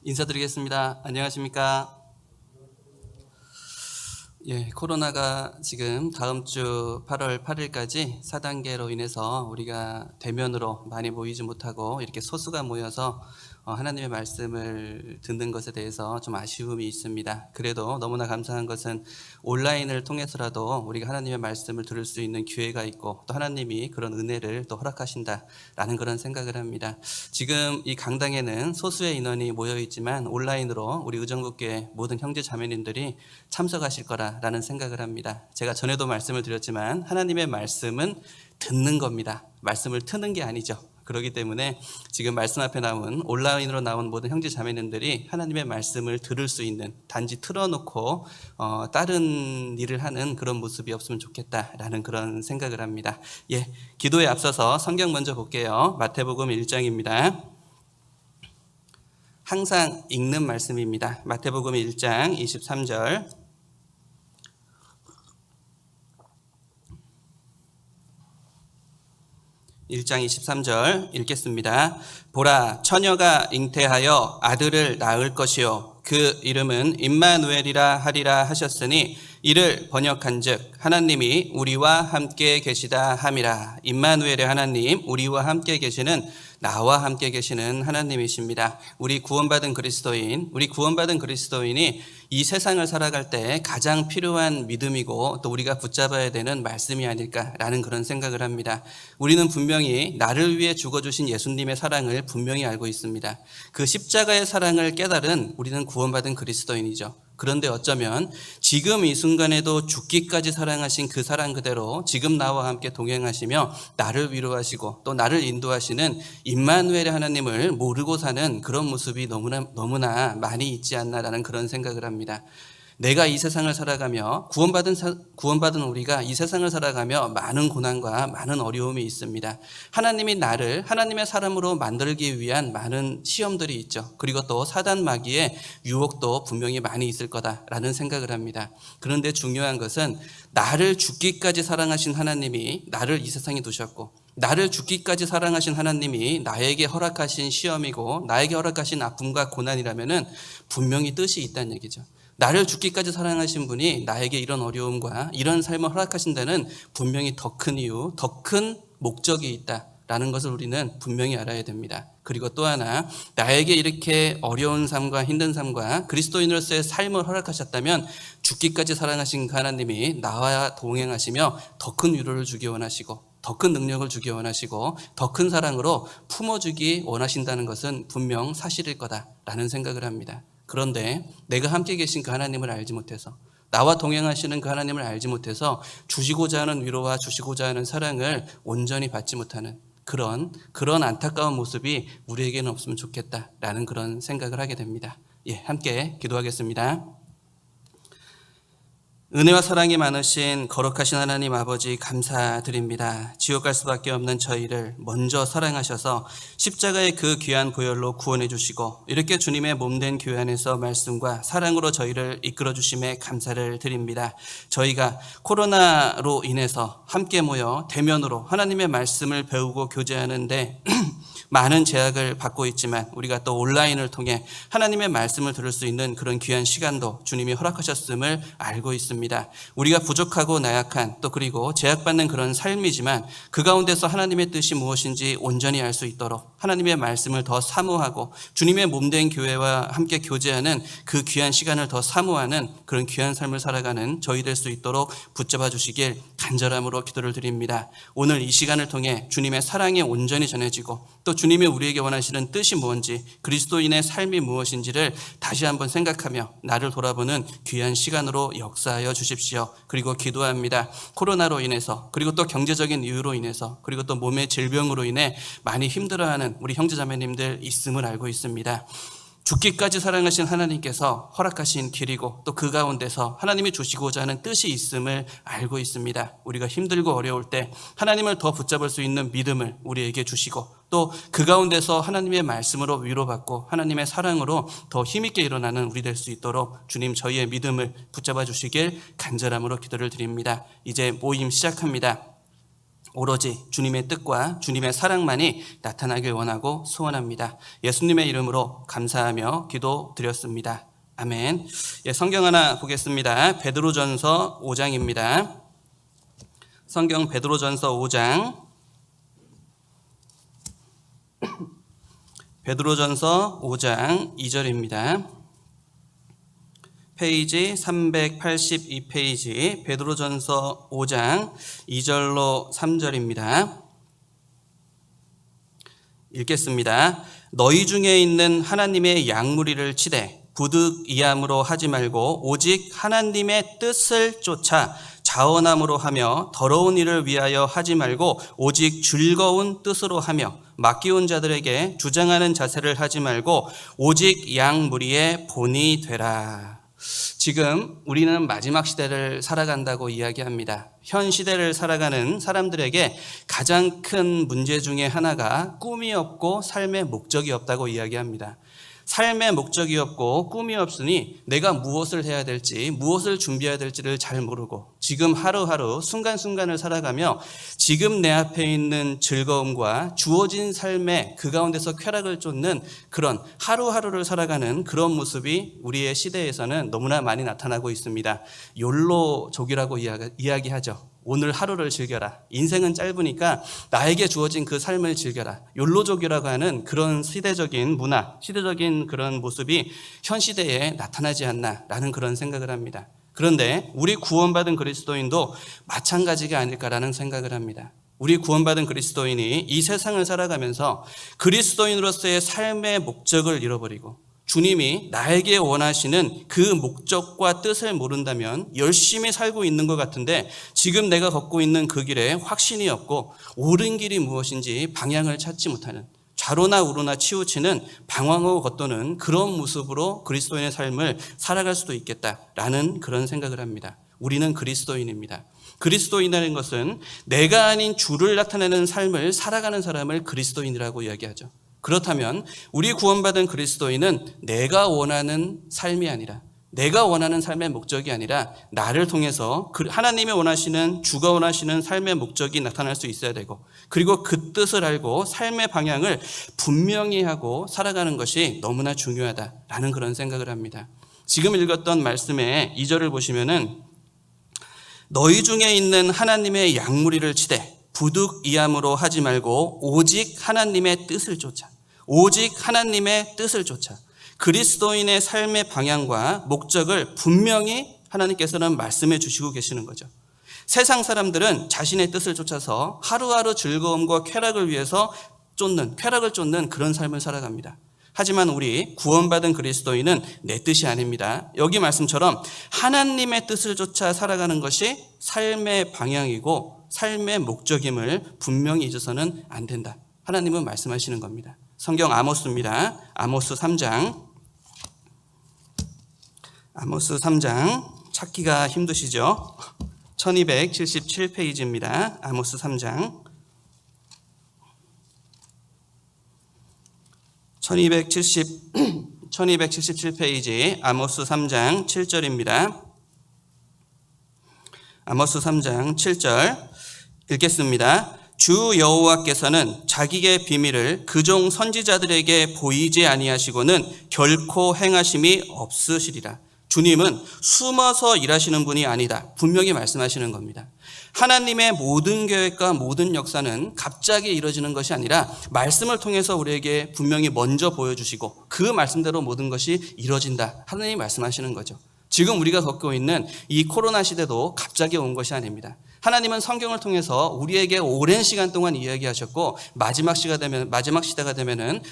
인사드리겠습니다. 안녕하십니까? 코로나가 지금 다음 주 8월 8일까지 4단계로 인해서 우리가 대면으로 많이 모이지 못하고 이렇게 소수가 모여서 하나님의 말씀을 듣는 것에 대해서 좀 아쉬움이 있습니다. 그래도 너무나 감사한 것은 온라인을 통해서라도 우리가 하나님의 말씀을 들을 수 있는 기회가 있고 또 하나님이 그런 은혜를 또 허락하신다라는 그런 생각을 합니다. 지금 이 강당에는 소수의 인원이 모여 있지만 온라인으로 우리 의정국교회 모든 형제 자매님들이 참석하실 거라는 생각을 합니다. 제가 전에도 말씀을 드렸지만 하나님의 말씀은 듣는 겁니다. 말씀을 트는 게 아니죠. 그렇기 때문에 지금 말씀 앞에 나온 온라인으로 나온 모든 형제 자매님들이 하나님의 말씀을 들을 수 있는, 단지 틀어놓고 다른 일을 하는 그런 모습이 없으면 좋겠다라는 그런 생각을 합니다. 기도에 앞서서 성경 먼저 볼게요. 마태복음 1장입니다. 항상 읽는 말씀입니다. 마태복음 1장 23절. 1장 23절 읽겠습니다. 보라, 처녀가 잉태하여 아들을 낳을 것이요 그 이름은 임마누엘이라 하리라 하셨으니 이를 번역한즉 하나님이 우리와 함께 계시다 함이라. 임마누엘의 하나님, 우리와 함께 계시는, 나와 함께 계시는 하나님이십니다. 우리 구원받은 그리스도인이 이 세상을 살아갈 때 가장 필요한 믿음이고 또 우리가 붙잡아야 되는 말씀이 아닐까라는 그런 생각을 합니다. 우리는 분명히 나를 위해 죽어주신 예수님의 사랑을 분명히 알고 있습니다. 그 십자가의 사랑을 깨달은 우리는 구원받은 그리스도인이죠. 그런데 어쩌면 지금 이 순간에도 죽기까지 사랑하신 그 사랑 그대로 지금 나와 함께 동행하시며 나를 위로하시고 또 나를 인도하시는 임마누엘의 하나님을 모르고 사는 그런 모습이 너무나 많이 있지 않나라는 그런 생각을 합니다. 내가 이 세상을 살아가며 구원받은 우리가 이 세상을 살아가며 많은 고난과 많은 어려움이 있습니다. 하나님이 나를 하나님의 사람으로 만들기 위한 많은 시험들이 있죠. 그리고 또 사단 마귀의 유혹도 분명히 많이 있을 거다라는 생각을 합니다. 그런데 중요한 것은 나를 죽기까지 사랑하신 하나님이 나를 이 세상에 두셨고 나를 죽기까지 사랑하신 하나님이 나에게 허락하신 시험이고 나에게 허락하신 아픔과 고난이라면은 분명히 뜻이 있다는 얘기죠. 나를 죽기까지 사랑하신 분이 나에게 이런 어려움과 이런 삶을 허락하신 데는 분명히 더 큰 이유, 더 큰 목적이 있다라는 것을 우리는 분명히 알아야 됩니다. 그리고 또 하나, 나에게 이렇게 어려운 삶과 힘든 삶과 그리스도인으로서의 삶을 허락하셨다면 죽기까지 사랑하신 그 하나님이 나와 동행하시며 더 큰 위로를 주기 원하시고 더 큰 능력을 주기 원하시고 더 큰 사랑으로 품어주기 원하신다는 것은 분명 사실일 거다라는 생각을 합니다. 그런데 내가 함께 계신 그 하나님을 알지 못해서, 나와 동행하시는 그 하나님을 알지 못해서 주시고자 하는 위로와 주시고자 하는 사랑을 온전히 받지 못하는 그런 안타까운 모습이 우리에게는 없으면 좋겠다라는 그런 생각을 하게 됩니다. 함께 기도하겠습니다. 은혜와 사랑이 많으신 거룩하신 하나님 아버지, 감사드립니다. 지옥 갈 수밖에 없는 저희를 먼저 사랑하셔서 십자가의 그 귀한 보혈로 구원해 주시고 이렇게 주님의 몸된 교회 안에서 말씀과 사랑으로 저희를 이끌어 주심에 감사를 드립니다. 저희가 코로나로 인해서 함께 모여 대면으로 하나님의 말씀을 배우고 교제하는데 많은 제약을 받고 있지만 우리가 또 온라인을 통해 하나님의 말씀을 들을 수 있는 그런 귀한 시간도 주님이 허락하셨음을 알고 있습니다. 우리가 부족하고 나약한 또 그리고 제약받는 그런 삶이지만 그 가운데서 하나님의 뜻이 무엇인지 온전히 알 수 있도록 하나님의 말씀을 더 사모하고 주님의 몸된 교회와 함께 교제하는 그 귀한 시간을 더 사모하는 그런 귀한 삶을 살아가는 저희 될 수 있도록 붙잡아 주시길 간절함으로 기도를 드립니다. 오늘 이 시간을 통해 주님의 사랑이 온전히 전해지고 또 주님이 우리에게 원하시는 뜻이 무엇인지, 그리스도인의 삶이 무엇인지를 다시 한번 생각하며 나를 돌아보는 귀한 시간으로 역사하여 주십시오. 그리고 기도합니다. 코로나로 인해서, 그리고 또 경제적인 이유로 인해서, 그리고 또 몸의 질병으로 인해 많이 힘들어하는 우리 형제자매님들 있음을 알고 있습니다. 죽기까지 사랑하신 하나님께서 허락하신 길이고 또 그 가운데서 하나님이 주시고자 하는 뜻이 있음을 알고 있습니다. 우리가 힘들고 어려울 때 하나님을 더 붙잡을 수 있는 믿음을 우리에게 주시고 또 그 가운데서 하나님의 말씀으로 위로받고 하나님의 사랑으로 더 힘있게 일어나는 우리 될 수 있도록 주님 저희의 믿음을 붙잡아 주시길 간절함으로 기도를 드립니다. 이제 모임 시작합니다. 오로지 주님의 뜻과 주님의 사랑만이 나타나길 원하고 소원합니다. 예수님의 이름으로 감사하며 기도드렸습니다. 아멘. 예, 성경 하나 보겠습니다. 베드로전서 5장입니다. 성경 베드로전서 5장. 베드로전서 5장 2절입니다. 페이지 382페이지 베드로전서 5장 2절로 3절입니다. 읽겠습니다. 너희 중에 있는 하나님의 양무리를 치되 부득이함으로 하지 말고 오직 하나님의 뜻을 쫓아 자원함으로 하며 더러운 일을 위하여 하지 말고 오직 즐거운 뜻으로 하며 맡기운 자들에게 주장하는 자세를 하지 말고 오직 양무리의 본이 되라. 지금 우리는 마지막 시대를 살아간다고 이야기합니다. 현 시대를 살아가는 사람들에게 가장 큰 문제 중에 하나가 꿈이 없고 삶의 목적이 없다고 이야기합니다. 삶의 목적이 없고 꿈이 없으니 내가 무엇을 해야 될지, 무엇을 준비해야 될지를 잘 모르고 지금 하루하루 순간순간을 살아가며 지금 내 앞에 있는 즐거움과 주어진 삶의 그 가운데서 쾌락을 쫓는 그런 하루하루를 살아가는 그런 모습이 우리의 시대에서는 너무나 많이 나타나고 있습니다. 욜로족이라고 이야기하죠. 오늘 하루를 즐겨라. 인생은 짧으니까 나에게 주어진 그 삶을 즐겨라. 욜로족이라고 하는 그런 시대적인 문화, 시대적인 그런 모습이 현 시대에 나타나지 않나라는 그런 생각을 합니다. 그런데 우리 구원받은 그리스도인도 마찬가지가 아닐까라는 생각을 합니다. 우리 구원받은 그리스도인이 이 세상을 살아가면서 그리스도인으로서의 삶의 목적을 잃어버리고 주님이 나에게 원하시는 그 목적과 뜻을 모른다면 열심히 살고 있는 것 같은데 지금 내가 걷고 있는 그 길에 확신이 없고 옳은 길이 무엇인지 방향을 찾지 못하는 좌로나 우로나 치우치는 방황하고 겉도는 그런 모습으로 그리스도인의 삶을 살아갈 수도 있겠다라는 그런 생각을 합니다. 우리는 그리스도인입니다. 그리스도인이라는 것은 내가 아닌 주를 나타내는 삶을 살아가는 사람을 그리스도인이라고 이야기하죠. 그렇다면 우리 구원받은 그리스도인은 내가 원하는 삶이 아니라 내가 원하는 삶의 목적이 아니라 나를 통해서 하나님이 원하시는 주가 원하시는 삶의 목적이 나타날 수 있어야 되고 그리고 그 뜻을 알고 삶의 방향을 분명히 하고 살아가는 것이 너무나 중요하다라는 그런 생각을 합니다. 지금 읽었던 말씀의 2절을 보시면은 너희 중에 있는 하나님의 양무리를 치되 부득이함으로 하지 말고 오직 하나님의 뜻을 쫓아 오직 하나님의 뜻을 쫓아 그리스도인의 삶의 방향과 목적을 분명히 하나님께서는 말씀해 주시고 계시는 거죠. 세상 사람들은 자신의 뜻을 쫓아서 하루하루 즐거움과 쾌락을 위해서 쾌락을 쫓는 그런 삶을 살아갑니다. 하지만 우리 구원받은 그리스도인은 내 뜻이 아닙니다. 여기 말씀처럼 하나님의 뜻을 쫓아 살아가는 것이 삶의 방향이고 삶의 목적임을 분명히 잊어서는 안 된다. 하나님은 말씀하시는 겁니다. 성경 아모스입니다. 아모스 3장. 아모스 3장 찾기가 힘드시죠? 1277페이지입니다. 아모스 3장. 1277페이지 아모스 3장 7절입니다. 아모스 3장 7절 읽겠습니다. 주 여호와께서는 자기의 비밀을 그종 선지자들에게 보이지 아니하시고는 결코 행하심이 없으시리라. 주님은 숨어서 일하시는 분이 아니다. 분명히 말씀하시는 겁니다. 하나님의 모든 계획과 모든 역사는 갑자기 이루어지는 것이 아니라 말씀을 통해서 우리에게 분명히 먼저 보여주시고 그 말씀대로 모든 것이 이루어진다. 하나님이 말씀하시는 거죠. 지금 우리가 겪고 있는 이 코로나 시대도 갑자기 온 것이 아닙니다. 하나님은 성경을 통해서 우리에게 오랜 시간 동안 이야기하셨고 마지막 시대가 되면은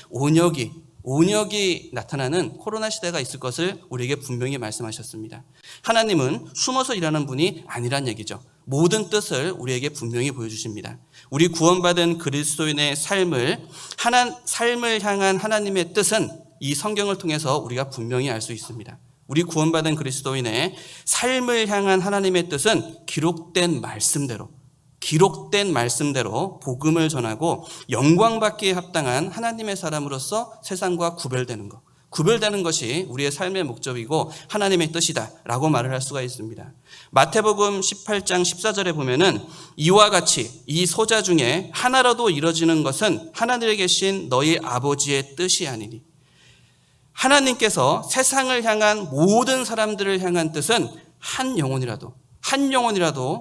온역이 나타나는 코로나 시대가 있을 것을 우리에게 분명히 말씀하셨습니다. 하나님은 숨어서 일하는 분이 아니란 얘기죠. 모든 뜻을 우리에게 분명히 보여주십니다. 우리 구원받은 그리스도인의 삶을 향한 하나님의 뜻은 이 성경을 통해서 우리가 분명히 알 수 있습니다. 우리 구원받은 그리스도인의 삶을 향한 하나님의 뜻은 기록된 말씀대로 복음을 전하고 영광받기에 합당한 하나님의 사람으로서 세상과 구별되는 것. 구별되는 것이 우리의 삶의 목적이고 하나님의 뜻이다라고 말을 할 수가 있습니다. 마태복음 18장 14절에 보면은 이와 같이 이 소자 중에 하나라도 이뤄지는 것은 하늘에 계신 너희 아버지의 뜻이 아니니. 하나님께서 세상을 향한 모든 사람들을 향한 뜻은 한 영혼이라도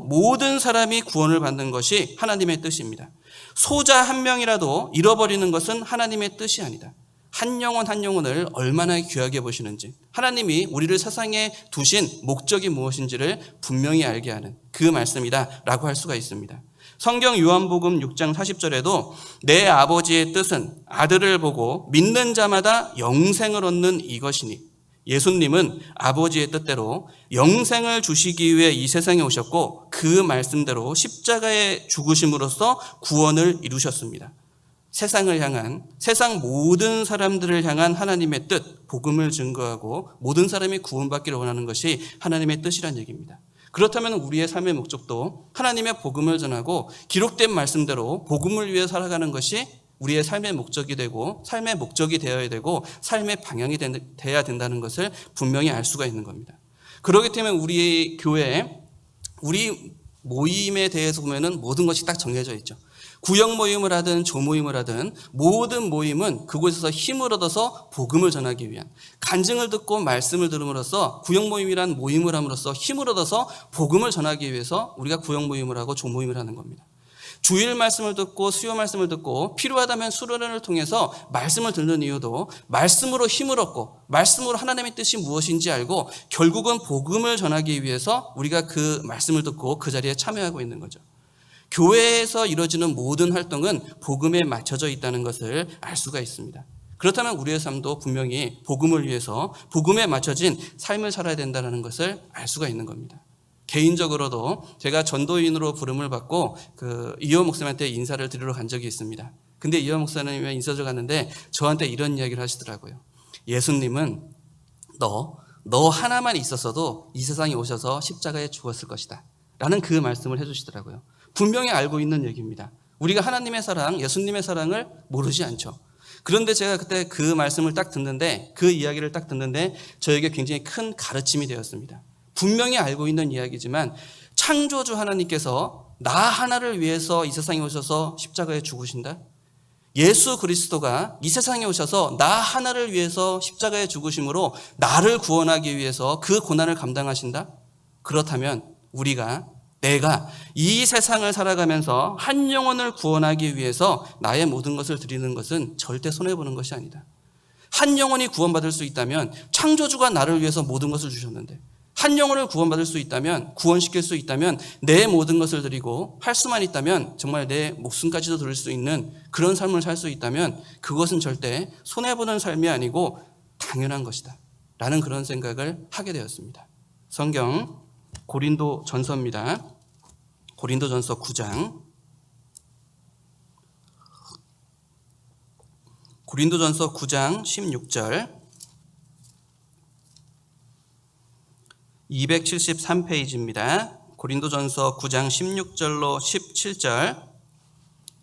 모든 사람이 구원을 받는 것이 하나님의 뜻입니다. 소자 한 명이라도 잃어버리는 것은 하나님의 뜻이 아니다. 한 영혼을 얼마나 귀하게 보시는지, 하나님이 우리를 세상에 두신 목적이 무엇인지를 분명히 알게 하는 그 말씀이다라고 할 수가 있습니다. 성경 요한복음 6장 40절에도 내 아버지의 뜻은 아들을 보고 믿는 자마다 영생을 얻는 이것이니, 예수님은 아버지의 뜻대로 영생을 주시기 위해 이 세상에 오셨고 그 말씀대로 십자가에 죽으심으로써 구원을 이루셨습니다. 세상 모든 사람들을 향한 하나님의 뜻, 복음을 증거하고 모든 사람이 구원받기를 원하는 것이 하나님의 뜻이란 얘기입니다. 그렇다면 우리의 삶의 목적도 하나님의 복음을 전하고 기록된 말씀대로 복음을 위해 살아가는 것이 우리의 삶의 목적이 되고 삶의 목적이 되어야 되고 삶의 방향이 되어야 된다는 것을 분명히 알 수가 있는 겁니다. 그렇기 때문에 우리 교회에 우리 모임에 대해서 보면은 모든 것이 딱 정해져 있죠. 구역 모임을 하든 조모임을 하든 모든 모임은 그곳에서 힘을 얻어서 복음을 전하기 위한, 간증을 듣고 말씀을 들음으로써 구역 모임이란 모임을 함으로써 힘을 얻어서 복음을 전하기 위해서 우리가 구역 모임을 하고 조모임을 하는 겁니다. 주일 말씀을 듣고 수요 말씀을 듣고 필요하다면 수련회를 통해서 말씀을 듣는 이유도 말씀으로 힘을 얻고 말씀으로 하나님의 뜻이 무엇인지 알고 결국은 복음을 전하기 위해서 우리가 그 말씀을 듣고 그 자리에 참여하고 있는 거죠. 교회에서 이루어지는 모든 활동은 복음에 맞춰져 있다는 것을 알 수가 있습니다. 그렇다면 우리의 삶도 분명히 복음을 위해서 복음에 맞춰진 삶을 살아야 된다는 것을 알 수가 있는 겁니다. 개인적으로도 제가 전도인으로 부름을 받고 이호 목사님한테 인사를 드리러 간 적이 있습니다. 근데 이호 목사님이 인사를 갔는데 저한테 이런 이야기를 하시더라고요. 예수님은 너 하나만 있었어도 이 세상에 오셔서 십자가에 죽었을 것이다 라는 그 말씀을 해주시더라고요. 분명히 알고 있는 얘기입니다. 우리가 하나님의 사랑, 예수님의 사랑을 모르지 않죠. 그런데 제가 그때 그 말씀을 딱 듣는데, 그 이야기를 딱 듣는데 저에게 굉장히 큰 가르침이 되었습니다. 분명히 알고 있는 이야기지만 창조주 하나님께서 나 하나를 위해서 이 세상에 오셔서 십자가에 죽으신다? 예수 그리스도가 이 세상에 오셔서 나 하나를 위해서 십자가에 죽으심으로 나를 구원하기 위해서 그 고난을 감당하신다? 그렇다면 내가 이 세상을 살아가면서 한 영혼을 구원하기 위해서 나의 모든 것을 드리는 것은 절대 손해보는 것이 아니다. 한 영혼이 구원받을 수 있다면 창조주가 나를 위해서 모든 것을 주셨는데, 한 영혼을 구원받을 수 있다면, 구원시킬 수 있다면 내 모든 것을 드리고 할 수만 있다면 정말 내 목숨까지도 드릴 수 있는 그런 삶을 살 수 있다면 그것은 절대 손해보는 삶이 아니고 당연한 것이다 라는 그런 생각을 하게 되었습니다. 성경 고린도 전서입니다. 고린도 전서 9장. 고린도 전서 9장 16절. 273페이지입니다. 고린도 전서 9장 16절로 17절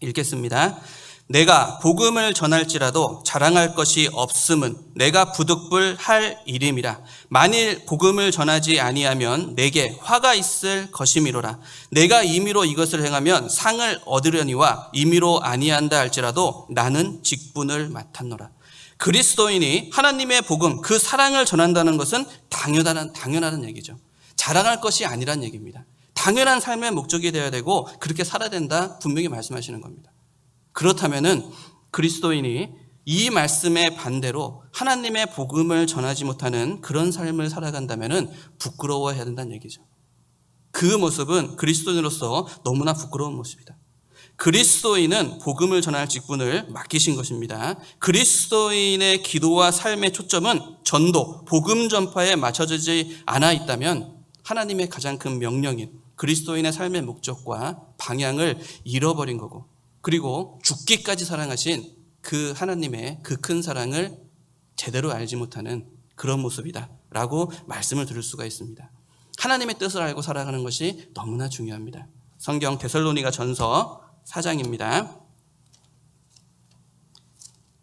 읽겠습니다. 내가 복음을 전할지라도 자랑할 것이 없음은 내가 부득불 할 일임이라. 만일 복음을 전하지 아니하면 내게 화가 있을 것이미로라. 내가 임의로 이것을 행하면 상을 얻으려니와 임의로 아니한다 할지라도 나는 직분을 맡았노라. 그리스도인이 하나님의 복음, 그 사랑을 전한다는 것은 당연하다는 얘기죠. 자랑할 것이 아니란 얘기입니다. 당연한 삶의 목적이 되어야 되고 그렇게 살아야 된다 분명히 말씀하시는 겁니다. 그렇다면은 그리스도인이 이 말씀의 반대로 하나님의 복음을 전하지 못하는 그런 삶을 살아간다면은 부끄러워해야 된다는 얘기죠. 그 모습은 그리스도인으로서 너무나 부끄러운 모습이다. 그리스도인은 복음을 전할 직분을 맡기신 것입니다. 그리스도인의 기도와 삶의 초점은 전도, 복음 전파에 맞춰지지 않아 있다면 하나님의 가장 큰 명령인 그리스도인의 삶의 목적과 방향을 잃어버린 거고, 그리고 죽기까지 사랑하신 그 하나님의 그 큰 사랑을 제대로 알지 못하는 그런 모습이다 라고 말씀을 드릴 수가 있습니다. 하나님의 뜻을 알고 살아가는 것이 너무나 중요합니다. 성경 데살로니가 전서 4장입니다.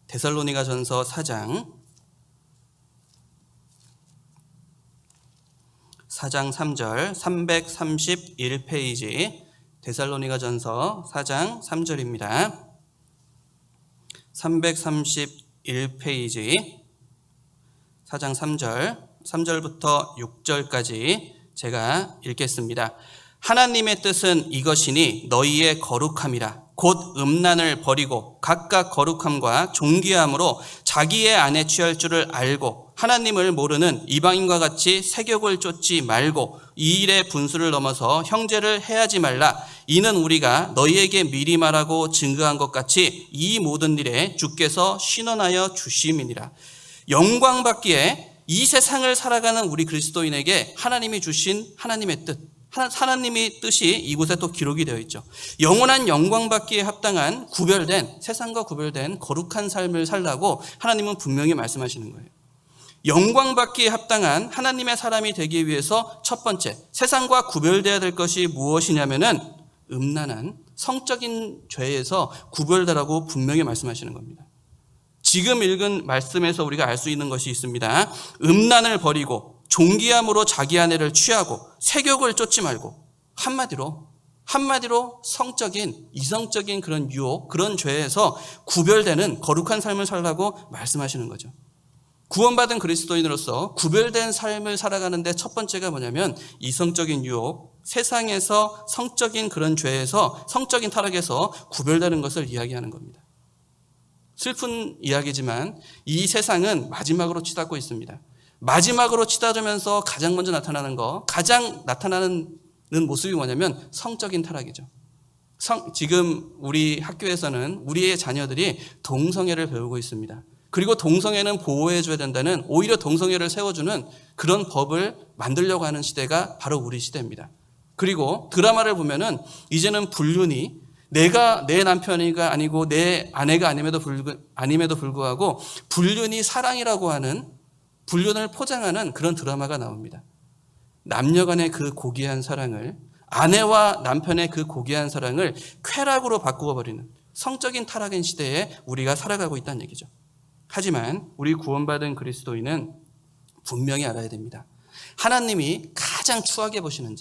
데살로니가 전서 4장 4장 3절 331페이지 데살로니가전서 4장 3절입니다. 331페이지 4장 3절부터 6절까지 제가 읽겠습니다. 하나님의 뜻은 이것이니 너희의 거룩함이라. 곧 음란을 버리고 각각 거룩함과 존귀함으로 자기의 안에 취할 줄을 알고 하나님을 모르는 이방인과 같이 세욕을 쫓지 말고 이 일의 분수를 넘어서 형제를 해하지 말라. 이는 우리가 너희에게 미리 말하고 증거한 것 같이 이 모든 일에 주께서 신원하여 주심이니라. 영광 받기에 이 세상을 살아가는 우리 그리스도인에게 하나님이 주신 하나님의 뜻, 하나님의 뜻이 이곳에 또 기록이 되어 있죠. 영원한 영광 받기에 합당한 세상과 구별된 거룩한 삶을 살라고 하나님은 분명히 말씀하시는 거예요. 영광 받기에 합당한 하나님의 사람이 되기 위해서 첫 번째, 세상과 구별되어야 될 것이 무엇이냐면은 음란한 성적인 죄에서 구별되라고 분명히 말씀하시는 겁니다. 지금 읽은 말씀에서 우리가 알 수 있는 것이 있습니다. 음란을 버리고 존귀함으로 자기 아내를 취하고 세욕을 쫓지 말고 한마디로 성적인 이성적인 그런 유혹, 그런 죄에서 구별되는 거룩한 삶을 살라고 말씀하시는 거죠. 구원받은 그리스도인으로서 구별된 삶을 살아가는데 첫 번째가 뭐냐면 이성적인 유혹, 세상에서 성적인 그런 죄에서 성적인 타락에서 구별되는 것을 이야기하는 겁니다. 슬픈 이야기지만 이 세상은 마지막으로 치닫고 있습니다. 마지막으로 치닫으면서 가장 먼저 나타나는 모습이 뭐냐면 성적인 타락이죠. 지금 우리 학교에서는 우리의 자녀들이 동성애를 배우고 있습니다. 그리고 동성애는 보호해줘야 된다는, 오히려 동성애를 세워주는 그런 법을 만들려고 하는 시대가 바로 우리 시대입니다. 그리고 드라마를 보면은 이제는 불륜이 내가 내 남편이가 아니고 내 아내가 아님에도 불구하고 불륜이 사랑이라고 하는, 불륜을 포장하는 그런 드라마가 나옵니다. 남녀 간의 그 고귀한 사랑을, 아내와 남편의 그 고귀한 사랑을 쾌락으로 바꾸어 버리는 성적인 타락인 시대에 우리가 살아가고 있다는 얘기죠. 하지만 우리 구원받은 그리스도인은 분명히 알아야 됩니다. 하나님이 가장 추하게 보시는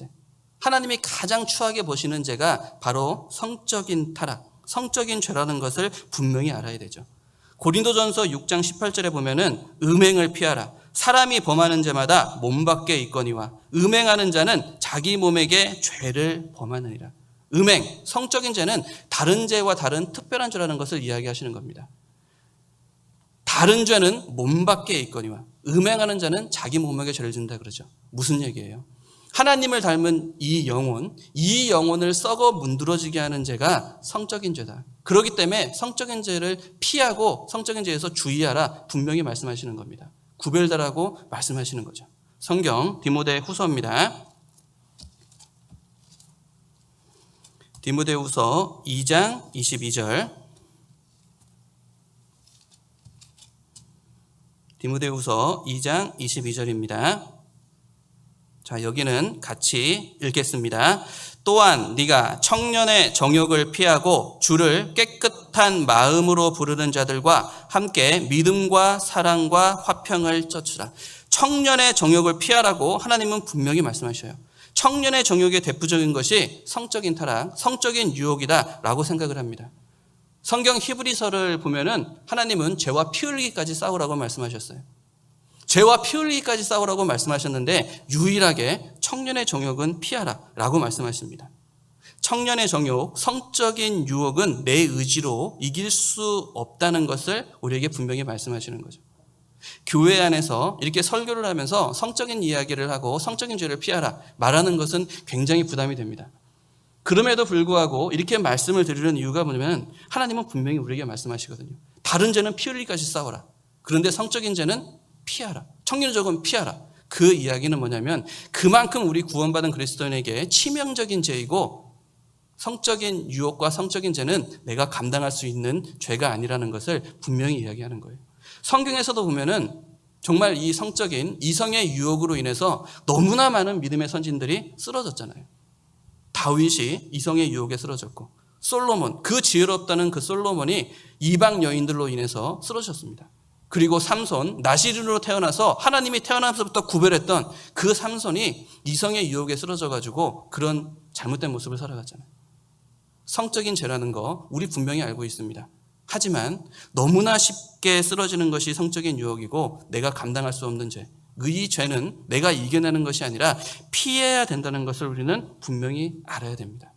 죄가 바로 성적인 타락, 성적인 죄라는 것을 분명히 알아야 되죠. 고린도전서 6장 18절에 보면은 음행을 피하라. 사람이 범하는 죄마다 몸 밖에 있거니와 음행하는 자는 자기 몸에게 죄를 범하느니라. 음행, 성적인 죄는 다른 죄와 다른 특별한 죄라는 것을 이야기하시는 겁니다. 다른 죄는 몸 밖에 있거니와 음행하는 자는 자기 몸에게 죄를 진다 그러죠. 무슨 얘기예요? 하나님을 닮은 이 영혼을 썩어 문드러지게 하는 죄가 성적인 죄다. 그렇기 때문에 성적인 죄를 피하고 성적인 죄에서 주의하라 분명히 말씀하시는 겁니다. 구별되라고 말씀하시는 거죠. 성경 디모데후서입니다. 디모데후서 2장 22절. 디모데후서 2장 22절입니다. 자, 여기는 같이 읽겠습니다. 또한 네가 청년의 정욕을 피하고 주를 깨끗한 마음으로 부르는 자들과 함께 믿음과 사랑과 화평을 쫓으라. 청년의 정욕을 피하라고 하나님은 분명히 말씀하셔요. 청년의 정욕의 대표적인 것이 성적인 타락, 성적인 유혹이다라고 생각을 합니다. 성경 히브리서를 보면은 하나님은 죄와 피 흘리기까지 싸우라고 말씀하셨어요. 죄와 피 흘리기까지 싸우라고 말씀하셨는데 유일하게 청년의 정욕은 피하라라고 말씀하십니다. 청년의 정욕, 성적인 유혹은 내 의지로 이길 수 없다는 것을 우리에게 분명히 말씀하시는 거죠. 교회 안에서 이렇게 설교를 하면서 성적인 이야기를 하고 성적인 죄를 피하라 말하는 것은 굉장히 부담이 됩니다. 그럼에도 불구하고 이렇게 말씀을 드리는 이유가 뭐냐면 하나님은 분명히 우리에게 말씀하시거든요. 다른 죄는 피 흘리기까지 싸워라. 그런데 성적인 죄는 피하라. 청년의 정욕은 피하라. 그 이야기는 뭐냐면 그만큼 우리 구원받은 그리스도인에게 치명적인 죄이고 성적인 유혹과 성적인 죄는 내가 감당할 수 있는 죄가 아니라는 것을 분명히 이야기하는 거예요. 성경에서도 보면은 정말 이 성적인 이성의 유혹으로 인해서 너무나 많은 믿음의 선진들이 쓰러졌잖아요. 다윗이 이성의 유혹에 쓰러졌고 솔로몬, 그 지혜롭다는 그 솔로몬이 이방 여인들로 인해서 쓰러졌습니다. 그리고 삼손, 나시린으로 태어나서 하나님이 태어나면서부터 구별했던 그 삼손이 이성의 유혹에 쓰러져가지고 그런 잘못된 모습을 살아갔잖아요. 성적인 죄라는 거 우리 분명히 알고 있습니다. 하지만 너무나 쉽게 쓰러지는 것이 성적인 유혹이고 내가 감당할 수 없는 죄. 이 죄는 내가 이겨내는 것이 아니라 피해야 된다는 것을 우리는 분명히 알아야 됩니다.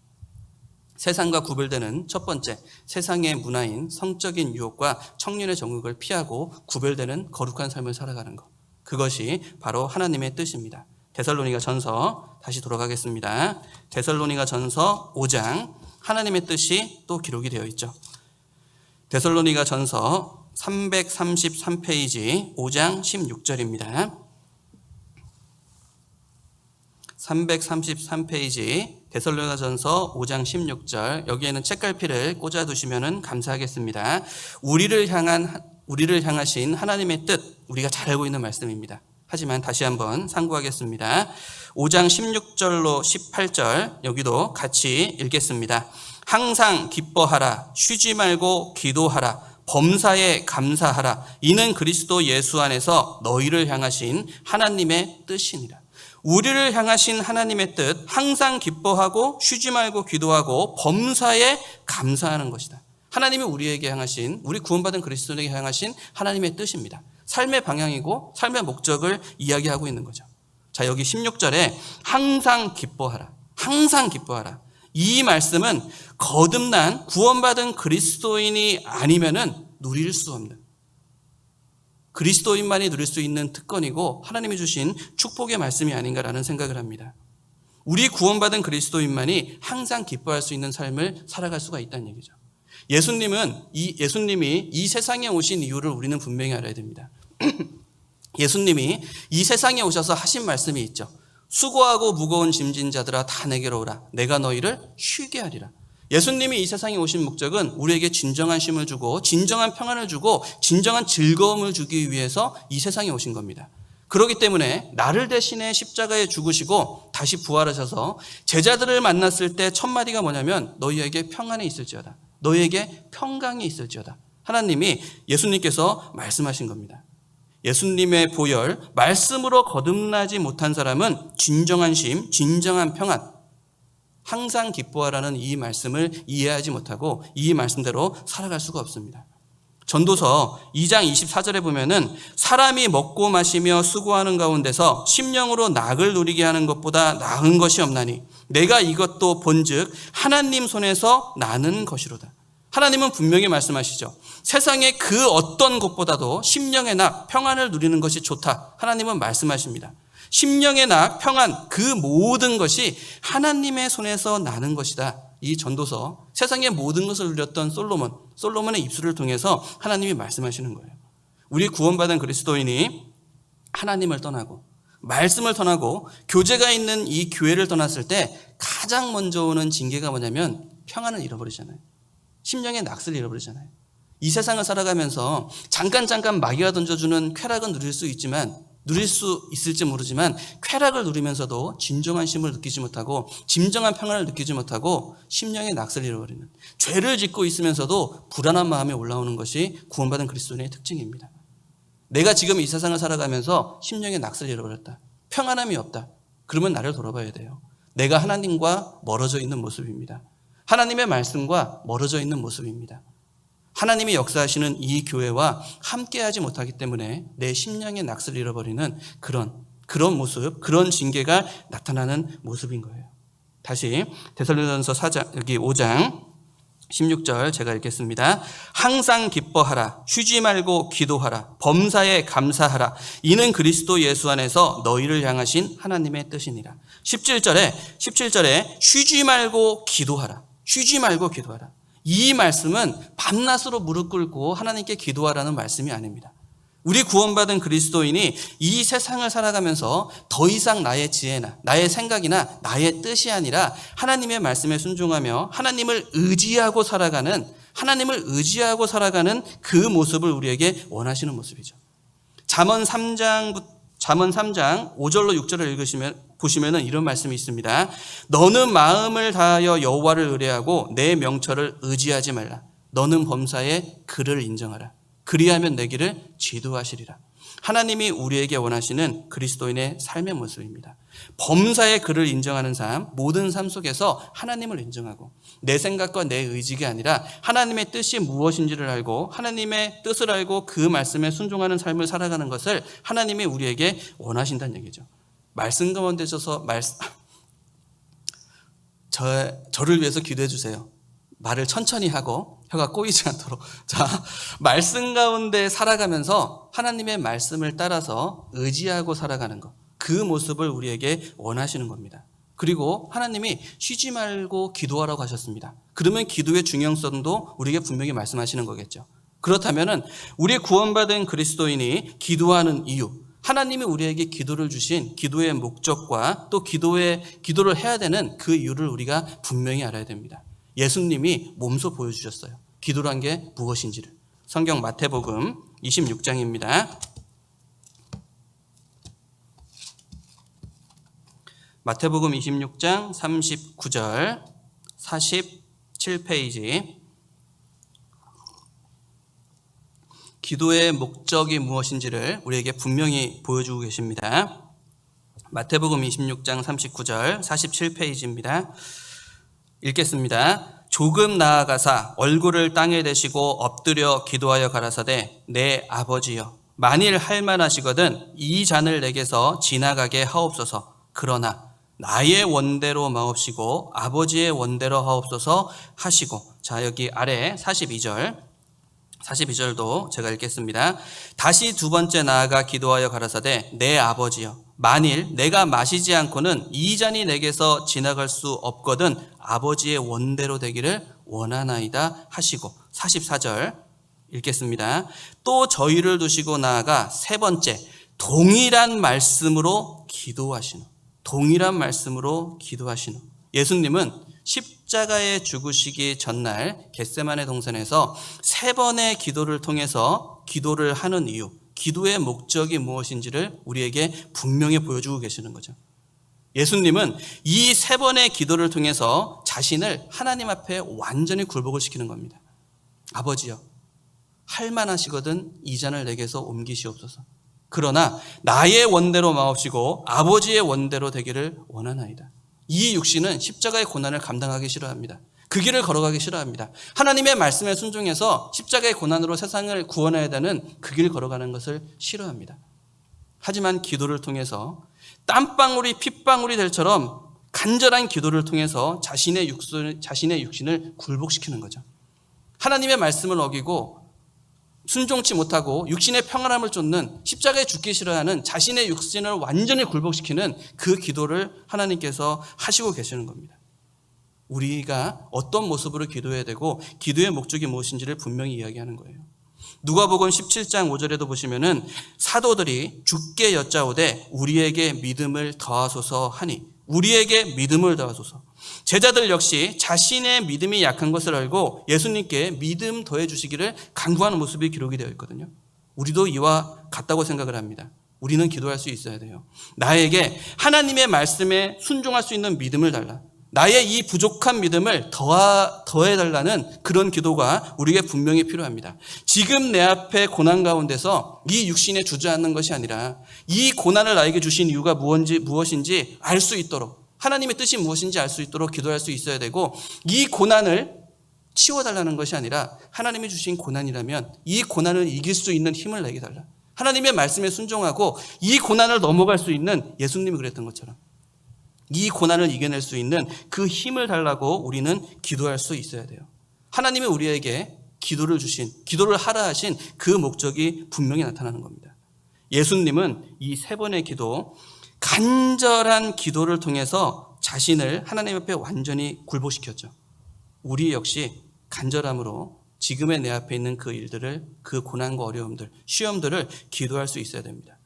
세상과 구별되는 첫 번째, 세상의 문화인 성적인 유혹과 청년의 정욕을 피하고 구별되는 거룩한 삶을 살아가는 것. 그것이 바로 하나님의 뜻입니다. 데살로니가 전서 다시 돌아가겠습니다. 데살로니가 전서 5장 하나님의 뜻이 또 기록이 되어 있죠. 데살로니가 전서 333페이지 5장 16절입니다. 333페이지 데살로니가 전서 5장 16절, 여기에는 책갈피를 꽂아두시면 감사하겠습니다. 우리를 향하신 하나님의 뜻, 우리가 잘 알고 있는 말씀입니다. 하지만 다시 한번 상고하겠습니다. 5장 16절로 18절 여기도 같이 읽겠습니다. 항상 기뻐하라, 쉬지 말고 기도하라, 범사에 감사하라. 이는 그리스도 예수 안에서 너희를 향하신 하나님의 뜻이니라. 우리를 향하신 하나님의 뜻, 항상 기뻐하고 쉬지 말고 기도하고 범사에 감사하는 것이다. 하나님이 우리에게 향하신, 우리 구원받은 그리스도에게 향하신 하나님의 뜻입니다. 삶의 방향이고 삶의 목적을 이야기하고 있는 거죠. 자, 여기 16절에 항상 기뻐하라, 항상 기뻐하라. 이 말씀은 거듭난 구원받은 그리스도인이 아니면은 누릴 수 없는, 그리스도인만이 누릴 수 있는 특권이고 하나님이 주신 축복의 말씀이 아닌가라는 생각을 합니다. 우리 구원받은 그리스도인만이 항상 기뻐할 수 있는 삶을 살아갈 수가 있다는 얘기죠. 예수님이 이 세상에 오신 이유를 우리는 분명히 알아야 됩니다. 예수님이 이 세상에 오셔서 하신 말씀이 있죠. 수고하고 무거운 짐진 자들아 다 내게로 오라. 내가 너희를 쉬게 하리라. 예수님이 이 세상에 오신 목적은 우리에게 진정한 쉼을 주고 진정한 평안을 주고 진정한 즐거움을 주기 위해서 이 세상에 오신 겁니다. 그렇기 때문에 나를 대신해 십자가에 죽으시고 다시 부활하셔서 제자들을 만났을 때 첫 마디가 뭐냐면 너희에게 평안이 있을지어다. 너희에게 평강이 있을지어다. 하나님이 예수님께서 말씀하신 겁니다. 예수님의 보혈, 말씀으로 거듭나지 못한 사람은 진정한 쉼, 진정한 평안, 항상 기뻐하라는 이 말씀을 이해하지 못하고 이 말씀대로 살아갈 수가 없습니다. 전도서 2장 24절에 보면은 사람이 먹고 마시며 수고하는 가운데서 심령으로 낙을 누리게 하는 것보다 나은 것이 없나니 내가 이것도 본즉 하나님 손에서 나는 것이로다. 하나님은 분명히 말씀하시죠. 세상의 그 어떤 것보다도 심령의 낙, 평안을 누리는 것이 좋다. 하나님은 말씀하십니다. 심령의 낙, 평안, 그 모든 것이 하나님의 손에서 나는 것이다. 이 전도서, 세상의 모든 것을 누렸던 솔로몬의 입술을 통해서 하나님이 말씀하시는 거예요. 우리 구원받은 그리스도인이 하나님을 떠나고 말씀을 떠나고 교제가 있는 이 교회를 떠났을 때 가장 먼저 오는 징계가 뭐냐면 평안을 잃어버리잖아요. 심령의 낙을 잃어버리잖아요. 이 세상을 살아가면서 잠깐 마귀가 던져주는 쾌락은 누릴 수 있을지 모르지만 쾌락을 누리면서도 진정한 쉼을 느끼지 못하고 진정한 평안을 느끼지 못하고 심령의 낙을 잃어버리는, 죄를 짓고 있으면서도 불안한 마음이 올라오는 것이 구원받은 그리스도인의 특징입니다. 내가 지금 이 세상을 살아가면서 심령의 낙을 잃어버렸다, 평안함이 없다. 그러면 나를 돌아봐야 돼요. 내가 하나님과 멀어져 있는 모습입니다. 하나님의 말씀과 멀어져 있는 모습입니다. 하나님이 역사하시는 이 교회와 함께하지 못하기 때문에 내 심령의 낙을 잃어버리는 그런 모습, 그런 징계가 나타나는 모습인 거예요. 다시 데살로니가전서 4장, 여기 5장 16절 제가 읽겠습니다. 항상 기뻐하라, 쉬지 말고 기도하라, 범사에 감사하라. 이는 그리스도 예수 안에서 너희를 향하신 하나님의 뜻이니라. 17절에 쉬지 말고 기도하라. 쉬지 말고 기도하라. 이 말씀은 밤낮으로 무릎 꿇고 하나님께 기도하라는 말씀이 아닙니다. 우리 구원받은 그리스도인이 이 세상을 살아가면서 더 이상 나의 지혜나 나의 생각이나 나의 뜻이 아니라 하나님의 말씀에 순종하며 하나님을 의지하고 살아가는 그 모습을 우리에게 원하시는 모습이죠. 잠언 3장 5절로 6절을 보시면 이런 말씀이 있습니다. 너는 마음을 다하여 여호와를 의뢰하고 내 명철을 의지하지 말라. 너는 범사에 그를 인정하라. 그리하면 내 길을 지도하시리라. 하나님이 우리에게 원하시는 그리스도인의 삶의 모습입니다. 범사의 그를 인정하는 삶, 모든 삶 속에서 하나님을 인정하고 내 생각과 내 의지가 아니라 하나님의 뜻이 무엇인지를 알고 하나님의 뜻을 알고 그 말씀에 순종하는 삶을 살아가는 것을 하나님이 우리에게 원하신다는 얘기죠. 말씀 가운데 있어서 저를 위해서 기도해 주세요. 말을 천천히 하고 혀가 꼬이지 않도록. 자, 말씀 가운데 살아가면서 하나님의 말씀을 따라서 의지하고 살아가는 것. 그 모습을 우리에게 원하시는 겁니다. 그리고 하나님이 쉬지 말고 기도하라고 하셨습니다. 그러면 기도의 중요성도 우리에게 분명히 말씀하시는 거겠죠. 그렇다면 우리 구원받은 그리스도인이 기도하는 이유, 하나님이 우리에게 기도를 주신 기도의 목적과 또 기도를 해야 되는 그 이유를 우리가 분명히 알아야 됩니다. 예수님이 몸소 보여주셨어요. 기도란 게 무엇인지를. 성경 마태복음 26장입니다. 마태복음 26장 39절 47페이지. 기도의 목적이 무엇인지를 우리에게 분명히 보여주고 계십니다. 마태복음 26장 39절 47페이지입니다. 읽겠습니다. 조금 나아가사 얼굴을 땅에 대시고 엎드려 기도하여 가라사대 내 아버지여 만일 할만하시거든 이 잔을 내게서 지나가게 하옵소서. 그러나 나의 원대로 마옵시고 아버지의 원대로 하옵소서 하시고. 자, 여기 아래 42절도 제가 읽겠습니다. 다시 두 번째 나아가 기도하여 가라사대 내 아버지여 만일 내가 마시지 않고는 이 잔이 내게서 지나갈 수 없거든 아버지의 원대로 되기를 원하나이다 하시고. 44절 읽겠습니다. 또 저희를 두시고 나아가 세 번째 동일한 말씀으로 기도하시노. 동일한 말씀으로 기도하시노. 예수님은 십자가에 죽으시기 전날 겟세마네 동산에서 세 번의 기도를 통해서 기도를 하는 이유, 기도의 목적이 무엇인지를 우리에게 분명히 보여주고 계시는 거죠. 예수님은 이 세 번의 기도를 통해서 자신을 하나님 앞에 완전히 굴복을 시키는 겁니다. 아버지여, 할만하시거든 이 잔을 내게서 옮기시옵소서. 그러나 나의 원대로 마옵시고 아버지의 원대로 되기를 원하나이다. 이 육신은 십자가의 고난을 감당하기 싫어합니다. 그 길을 걸어가기 싫어합니다. 하나님의 말씀에 순종해서 십자가의 고난으로 세상을 구원해야 되는 그 길을 걸어가는 것을 싫어합니다. 하지만 기도를 통해서 땀방울이 핏방울이 될처럼 간절한 기도를 통해서 자신의 육신을 굴복시키는 거죠. 하나님의 말씀을 어기고 순종치 못하고 육신의 평안함을 쫓는 십자가에 죽기 싫어하는 자신의 육신을 완전히 굴복시키는 그 기도를 하나님께서 하시고 계시는 겁니다. 우리가 어떤 모습으로 기도해야 되고 기도의 목적이 무엇인지를 분명히 이야기하는 거예요. 누가복음 17장 5절에도 보시면은 사도들이 주께 여짜오되 우리에게 믿음을 더하소서 하니, 우리에게 믿음을 더하소서. 제자들 역시 자신의 믿음이 약한 것을 알고 예수님께 믿음 더해 주시기를 간구하는 모습이 기록이 되어 있거든요. 우리도 이와 같다고 생각을 합니다. 우리는 기도할 수 있어야 돼요. 나에게 하나님의 말씀에 순종할 수 있는 믿음을 달라. 나의 이 부족한 믿음을 더해달라는 그런 기도가 우리에게 분명히 필요합니다. 지금 내 앞에 고난 가운데서 이 육신에 주저앉는 것이 아니라 이 고난을 나에게 주신 이유가 무엇인지 알 수 있도록, 하나님의 뜻이 무엇인지 알 수 있도록 기도할 수 있어야 되고, 이 고난을 치워달라는 것이 아니라 하나님이 주신 고난이라면 이 고난을 이길 수 있는 힘을 내게 달라. 하나님의 말씀에 순종하고 이 고난을 넘어갈 수 있는, 예수님이 그랬던 것처럼 이 고난을 이겨낼 수 있는 그 힘을 달라고 우리는 기도할 수 있어야 돼요. 하나님이 우리에게 기도를 하라 하신 그 목적이 분명히 나타나는 겁니다. 예수님은 이 세 번의 기도, 간절한 기도를 통해서 자신을 하나님 앞에 완전히 굴복시켰죠. 우리 역시 간절함으로 지금의 내 앞에 있는 그 일들을, 그 고난과 어려움들, 시험들을 기도할 수 있어야 됩니다.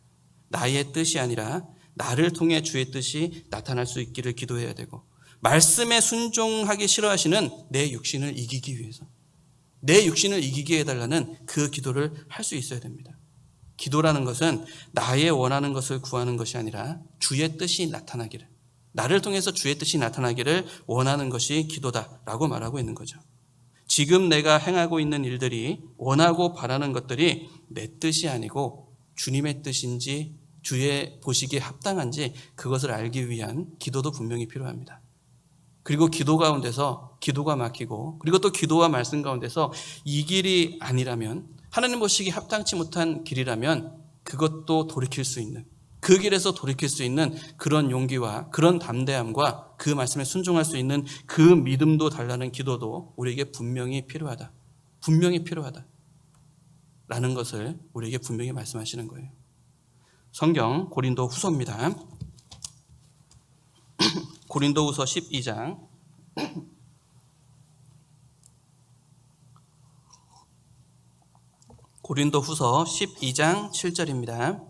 나의 뜻이 아니라 나를 통해 주의 뜻이 나타날 수 있기를 기도해야 되고, 말씀에 순종하기 싫어하시는 내 육신을 이기기 위해서, 내 육신을 이기게 해달라는 그 기도를 할 수 있어야 됩니다. 기도라는 것은 나의 원하는 것을 구하는 것이 아니라 주의 뜻이 나타나기를, 나를 통해서 주의 뜻이 나타나기를 원하는 것이 기도다라고 말하고 있는 거죠. 지금 내가 행하고 있는 일들이, 원하고 바라는 것들이 내 뜻이 아니고 주님의 뜻인지, 주의 보시기에 합당한지 그것을 알기 위한 기도도 분명히 필요합니다. 그리고 기도 가운데서 기도가 막히고, 그리고 또 기도와 말씀 가운데서 이 길이 아니라면, 하나님 보시기에 합당치 못한 길이라면 그것도 돌이킬 수 있는, 그 길에서 돌이킬 수 있는 그런 용기와 그런 담대함과 그 말씀에 순종할 수 있는 그 믿음도 달라는 기도도 우리에게 분명히 필요하다. 분명히 필요하다. 라는 것을 우리에게 분명히 말씀하시는 거예요. 성경 고린도 후서입니다. 고린도 후서 12장. 고린도 후서 12장 7절입니다.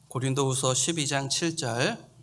고린도 후서 12장 7절.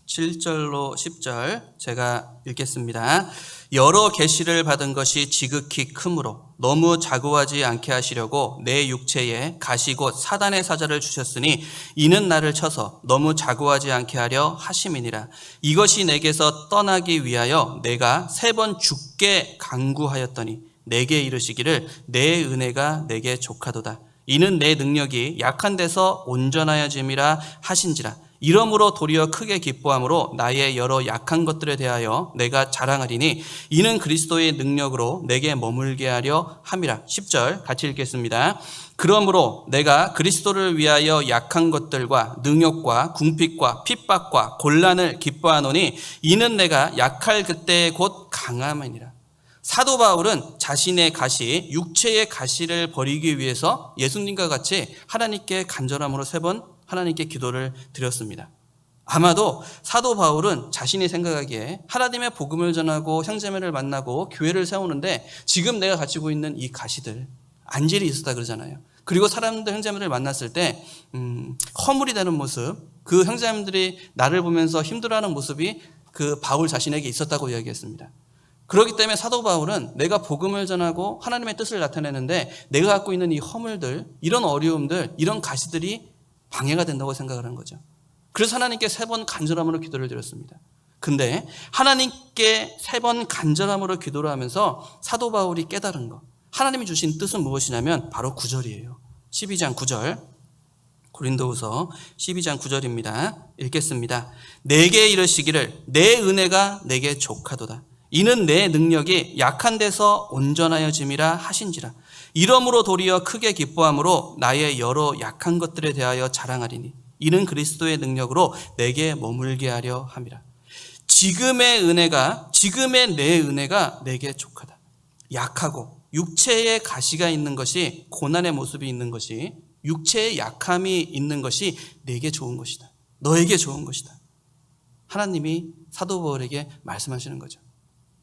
7절로 10절 제가 읽겠습니다. 여러 계시를 받은 것이 지극히 크므로 너무 자고하지 않게 하시려고 내 육체에 가시 곧 사단의 사자를 주셨으니 이는 나를 쳐서 너무 자고하지 않게 하려 하심이니라. 이것이 내게서 떠나기 위하여 내가 3번 죽게 간구하였더니 내게 이르시기를 내 은혜가 내게 족하도다. 이는 내 능력이 약한 데서 온전하여짐이라 하신지라. 이러므로 도리어 크게 기뻐함으로 나의 여러 약한 것들에 대하여 내가 자랑하리니 이는 그리스도의 능력으로 내게 머물게 하려 함이라. 10절 같이 읽겠습니다. 그러므로 내가 그리스도를 위하여 약한 것들과 능욕과 궁핍과 핍박과 곤란을 기뻐하노니 이는 내가 약할 그때에 곧 강함이니라. 사도 바울은 자신의 가시, 육체의 가시를 버리기 위해서 예수님과 같이 하나님께 간절함으로 3번 하나님께 기도를 드렸습니다. 아마도 사도 바울은 자신이 생각하기에 하나님의 복음을 전하고 형제매를 만나고 교회를 세우는데 지금 내가 가지고 있는 이 가시들, 안질이 있었다 그러잖아요. 그리고 사람들, 형제매를 만났을 때 허물이 되는 모습, 그 형제매들이 나를 보면서 힘들어하는 모습이 그 바울 자신에게 있었다고 이야기했습니다. 그렇기 때문에 사도 바울은 내가 복음을 전하고 하나님의 뜻을 나타내는데 내가 갖고 있는 이 허물들, 이런 어려움들, 이런 가시들이 방해가 된다고 생각을 한 거죠. 그래서 하나님께 3번 간절함으로 기도를 드렸습니다. 근데 하나님께 3번 간절함으로 기도를 하면서 사도 바울이 깨달은 것, 하나님이 주신 뜻은 무엇이냐면 바로 9절이에요. 12장 9절. 고린도후서 12장 9절입니다. 읽겠습니다. 내게 이르시기를 내 은혜가 내게 족하도다. 이는 내 능력이 약한 데서 온전하여짐이라 하신지라. 이러므로 도리어 크게 기뻐함으로 나의 여러 약한 것들에 대하여 자랑하리니 이는 그리스도의 능력으로 내게 머물게 하려 함이라. 지금의 내 은혜가 내게 족하다. 약하고 육체에 가시가 있는 것이, 고난의 모습이 있는 것이, 육체의 약함이 있는 것이 내게 좋은 것이다. 너에게 좋은 것이다. 하나님이 사도 바울에게 말씀하시는 거죠.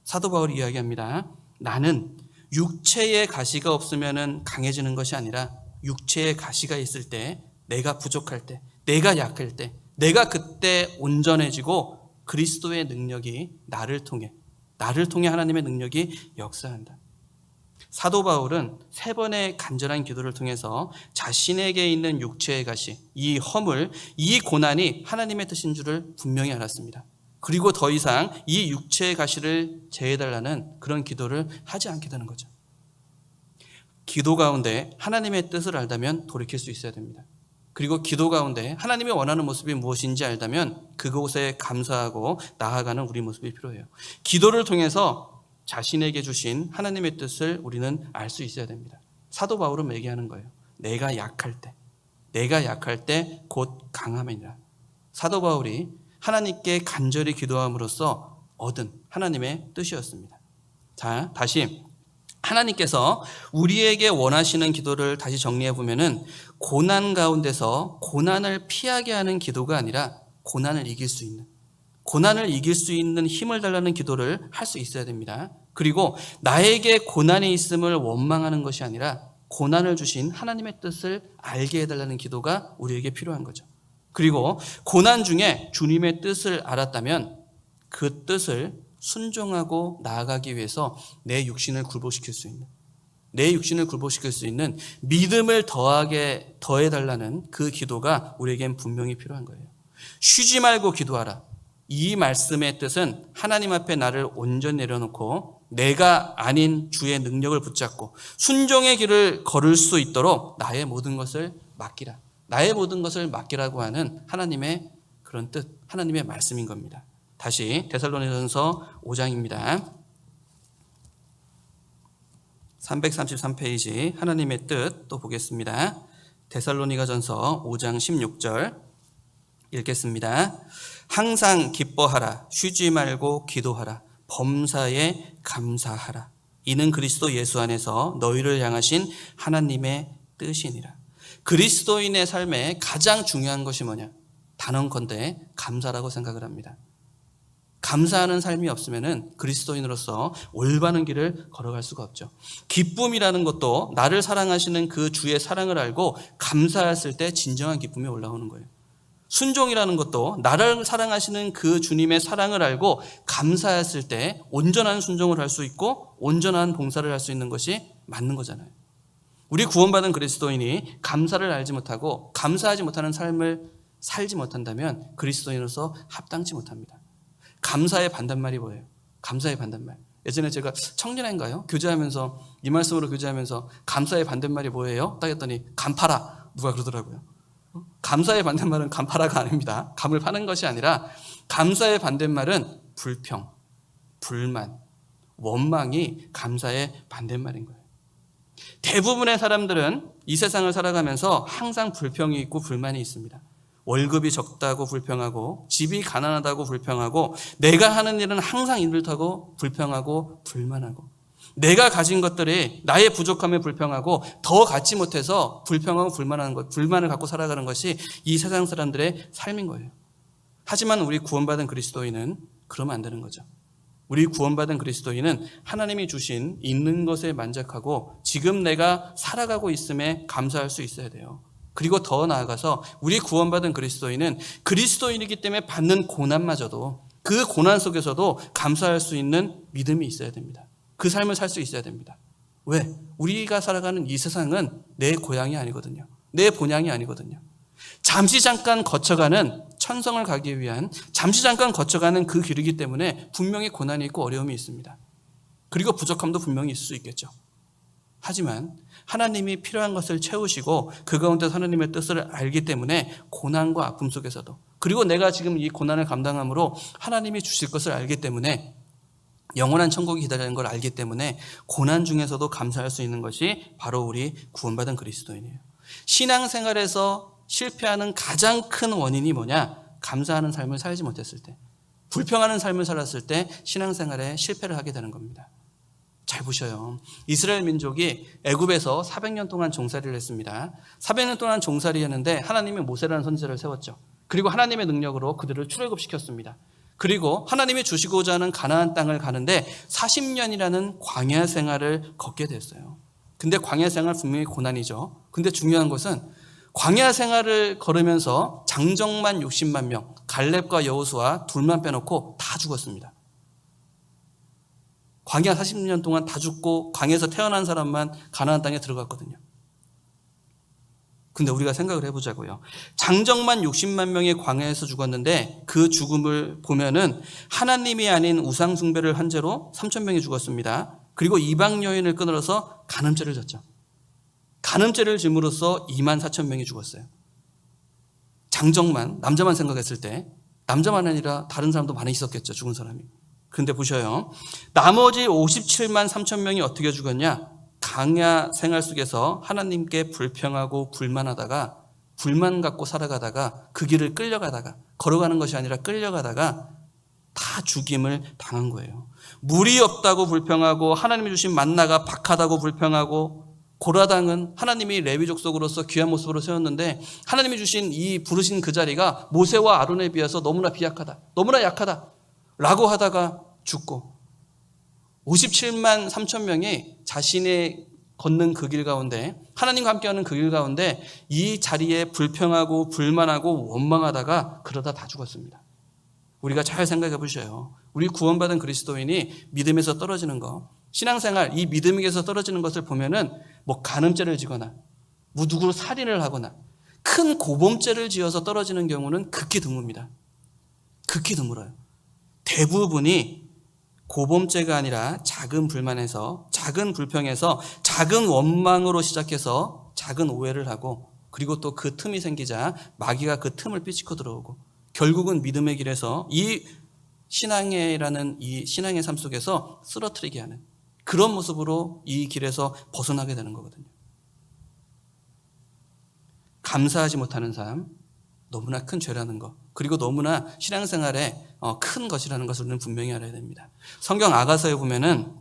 사도 바울이 이야기합니다. 나는 육체의 가시가 없으면 강해지는 것이 아니라 육체의 가시가 있을 때, 내가 부족할 때, 내가 약할 때, 내가 그때 온전해지고 그리스도의 능력이 나를 통해 하나님의 능력이 역사한다. 사도 바울은 3번의 간절한 기도를 통해서 자신에게 있는 육체의 가시, 이 허물, 이 고난이 하나님의 뜻인 줄을 분명히 알았습니다. 그리고 더 이상 이 육체의 가시를 제해달라는 그런 기도를 하지 않게 되는 거죠. 기도 가운데 하나님의 뜻을 알다면 돌이킬 수 있어야 됩니다. 그리고 기도 가운데 하나님이 원하는 모습이 무엇인지 알다면 그곳에 감사하고 나아가는 우리 모습이 필요해요. 기도를 통해서 자신에게 주신 하나님의 뜻을 우리는 알 수 있어야 됩니다. 사도 바울은 얘기하는 거예요. 내가 약할 때 곧 강함이니라. 사도 바울이 하나님께 간절히 기도함으로써 얻은 하나님의 뜻이었습니다. 자, 다시 하나님께서 우리에게 원하시는 기도를 다시 정리해 보면은 고난 가운데서 고난을 피하게 하는 기도가 아니라 고난을 이길 수 있는 힘을 달라는 기도를 할 수 있어야 됩니다. 그리고 나에게 고난이 있음을 원망하는 것이 아니라 고난을 주신 하나님의 뜻을 알게 해달라는 기도가 우리에게 필요한 거죠. 그리고 고난 중에 주님의 뜻을 알았다면 그 뜻을 순종하고 나아가기 위해서 내 육신을 굴복시킬 수 있는 믿음을 더해달라는 그 기도가 우리에겐 분명히 필요한 거예요. 쉬지 말고 기도하라. 이 말씀의 뜻은 하나님 앞에 나를 온전히 내려놓고 내가 아닌 주의 능력을 붙잡고 순종의 길을 걸을 수 있도록 나의 모든 것을 맡기라. 나의 모든 것을 맡기라고 하는 하나님의 그런 뜻, 하나님의 말씀인 겁니다. 다시 데살로니가전서 5장입니다. 333페이지 하나님의 뜻 또 보겠습니다. 데살로니가전서 5장 16절 읽겠습니다. 항상 기뻐하라. 쉬지 말고 기도하라. 범사에 감사하라. 이는 그리스도 예수 안에서 너희를 향하신 하나님의 뜻이니라. 그리스도인의 삶에 가장 중요한 것이 뭐냐? 단언컨대 감사라고 생각을 합니다. 감사하는 삶이 없으면 그리스도인으로서 올바른 길을 걸어갈 수가 없죠. 기쁨이라는 것도 나를 사랑하시는 그 주의 사랑을 알고 감사했을 때 진정한 기쁨이 올라오는 거예요. 순종이라는 것도 나를 사랑하시는 그 주님의 사랑을 알고 감사했을 때 온전한 순종을 할 수 있고 온전한 봉사를 할 수 있는 것이 맞는 거잖아요. 우리 구원받은 그리스도인이 감사를 알지 못하고 감사하지 못하는 삶을 살지 못한다면 그리스도인으로서 합당치 못합니다. 감사의 반대말이 뭐예요? 감사의 반대말. 예전에 제가 청년회인가요? 교제하면서 이 말씀으로 교제하면서 감사의 반대말이 뭐예요? 딱 했더니 간파라 누가 그러더라고요. 감사의 반대말은 간파라가 아닙니다. 감을 파는 것이 아니라 감사의 반대말은 불평, 불만, 원망이 감사의 반대말인 거예요. 대부분의 사람들은 이 세상을 살아가면서 항상 불평이 있고 불만이 있습니다. 월급이 적다고 불평하고 집이 가난하다고 불평하고 내가 하는 일은 항상 힘들다고 불평하고 불만하고 내가 가진 것들이 나의 부족함에 불평하고 더 갖지 못해서 불평하고 불만하는 것, 불만을 갖고 살아가는 것이 이 세상 사람들의 삶인 거예요. 하지만 우리 구원받은 그리스도인은 그러면 안 되는 거죠. 우리 구원받은 그리스도인은 하나님이 주신 있는 것에 만족하고 지금 내가 살아가고 있음에 감사할 수 있어야 돼요. 그리고 더 나아가서 우리 구원받은 그리스도인은 그리스도인이기 때문에 받는 고난마저도 그 고난 속에서도 감사할 수 있는 믿음이 있어야 됩니다. 그 삶을 살 수 있어야 됩니다. 왜? 우리가 살아가는 이 세상은 내 고향이 아니거든요. 내 본향이 아니거든요. 잠시 잠깐 거쳐가는 천성을 가기 위한 잠시 잠깐 거쳐가는 그 길이기 때문에 분명히 고난이 있고 어려움이 있습니다. 그리고 부족함도 분명히 있을 수 있겠죠. 하지만 하나님이 필요한 것을 채우시고 그 가운데서 하나님의 뜻을 알기 때문에 고난과 아픔 속에서도 그리고 내가 지금 이 고난을 감당함으로 하나님이 주실 것을 알기 때문에 영원한 천국이 기다리는 걸 알기 때문에 고난 중에서도 감사할 수 있는 것이 바로 우리 구원받은 그리스도인이에요. 신앙생활에서 실패하는 가장 큰 원인이 뭐냐? 감사하는 삶을 살지 못했을 때, 불평하는 삶을 살았을 때 신앙생활에 실패를 하게 되는 겁니다. 잘 보셔요. 이스라엘 민족이 애굽에서 400년 동안 종살이를 했습니다. 400년 동안 종살이 했는데 하나님이 모세라는 선지자를 세웠죠. 그리고 하나님의 능력으로 그들을 출애굽시켰습니다. 그리고 하나님이 주시고자 하는 가나안 땅을 가는데 40년이라는 광야 생활을 걷게 됐어요. 근데 광야 생활 분명히 고난이죠. 근데 중요한 것은 광야 생활을 걸으면서 장정만 60만 명, 갈렙과 여호수아 둘만 빼놓고 다 죽었습니다. 광야 40년 동안 다 죽고 광야에서 태어난 사람만 가나안 땅에 들어갔거든요. 근데 우리가 생각을 해보자고요. 장정만 60만 명이 광야에서 죽었는데 그 죽음을 보면은 하나님이 아닌 우상 숭배를 한 죄로 3천 명이 죽었습니다. 그리고 이방 여인을 끊으러서 간음죄를 졌죠. 간음죄를 짐으로써 2만 4천 명이 죽었어요. 장정만, 남자만 생각했을 때 남자만 아니라 다른 사람도 많이 있었겠죠. 죽은 사람이. 근데 보셔요. 나머지 57만 3천 명이 어떻게 죽었냐? 광야 생활 속에서 하나님께 불평하고 불만하다가 불만 갖고 살아가다가 그 길을 끌려가다가 걸어가는 것이 아니라 끌려가다가 다 죽임을 당한 거예요. 물이 없다고 불평하고 하나님이 주신 만나가 박하다고 불평하고 고라당은 하나님이 레위 족속으로서 귀한 모습으로 세웠는데 하나님이 주신 이 부르신 그 자리가 모세와 아론에 비해서 너무나 비약하다, 너무나 약하다 라고 하다가 죽고 57만 3천 명이 자신의 걷는 그 길 가운데 하나님과 함께하는 그 길 가운데 이 자리에 불평하고 불만하고 원망하다가 그러다 다 죽었습니다. 우리가 잘 생각해 보셔요. 우리 구원받은 그리스도인이 믿음에서 떨어지는 거, 신앙생활 이 믿음에서 떨어지는 것을 보면은 뭐 간음죄를 지거나 뭐 누구를 살인을 하거나 큰 고범죄를 지어서 떨어지는 경우는 극히 드뭅니다. 극히 드물어요. 대부분이 고범죄가 아니라 작은 불만에서, 작은 불평에서, 작은 원망으로 시작해서 작은 오해를 하고, 그리고 또 그 틈이 생기자 마귀가 그 틈을 삐치고 들어오고, 결국은 믿음의 길에서 이 신앙이라는 이 신앙의 삶 속에서 쓰러뜨리게 하는 그런 모습으로 이 길에서 벗어나게 되는 거거든요. 감사하지 못하는 삶, 너무나 큰 죄라는 것, 그리고 너무나 신앙생활에 큰 것이라는 것을 우리는 분명히 알아야 됩니다. 성경 아가서에 보면은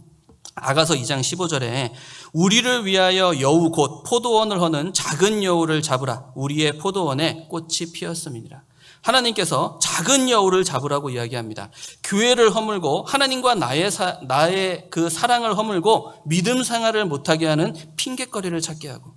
아가서 2장 15절에 우리를 위하여 여우 곧 포도원을 허는 작은 여우를 잡으라. 우리의 포도원에 꽃이 피었음이니라. 하나님께서 작은 여우를 잡으라고 이야기합니다. 교회를 허물고 하나님과 나의 그 사랑을 허물고 믿음 생활을 못하게 하는 핑곗거리를 찾게 하고,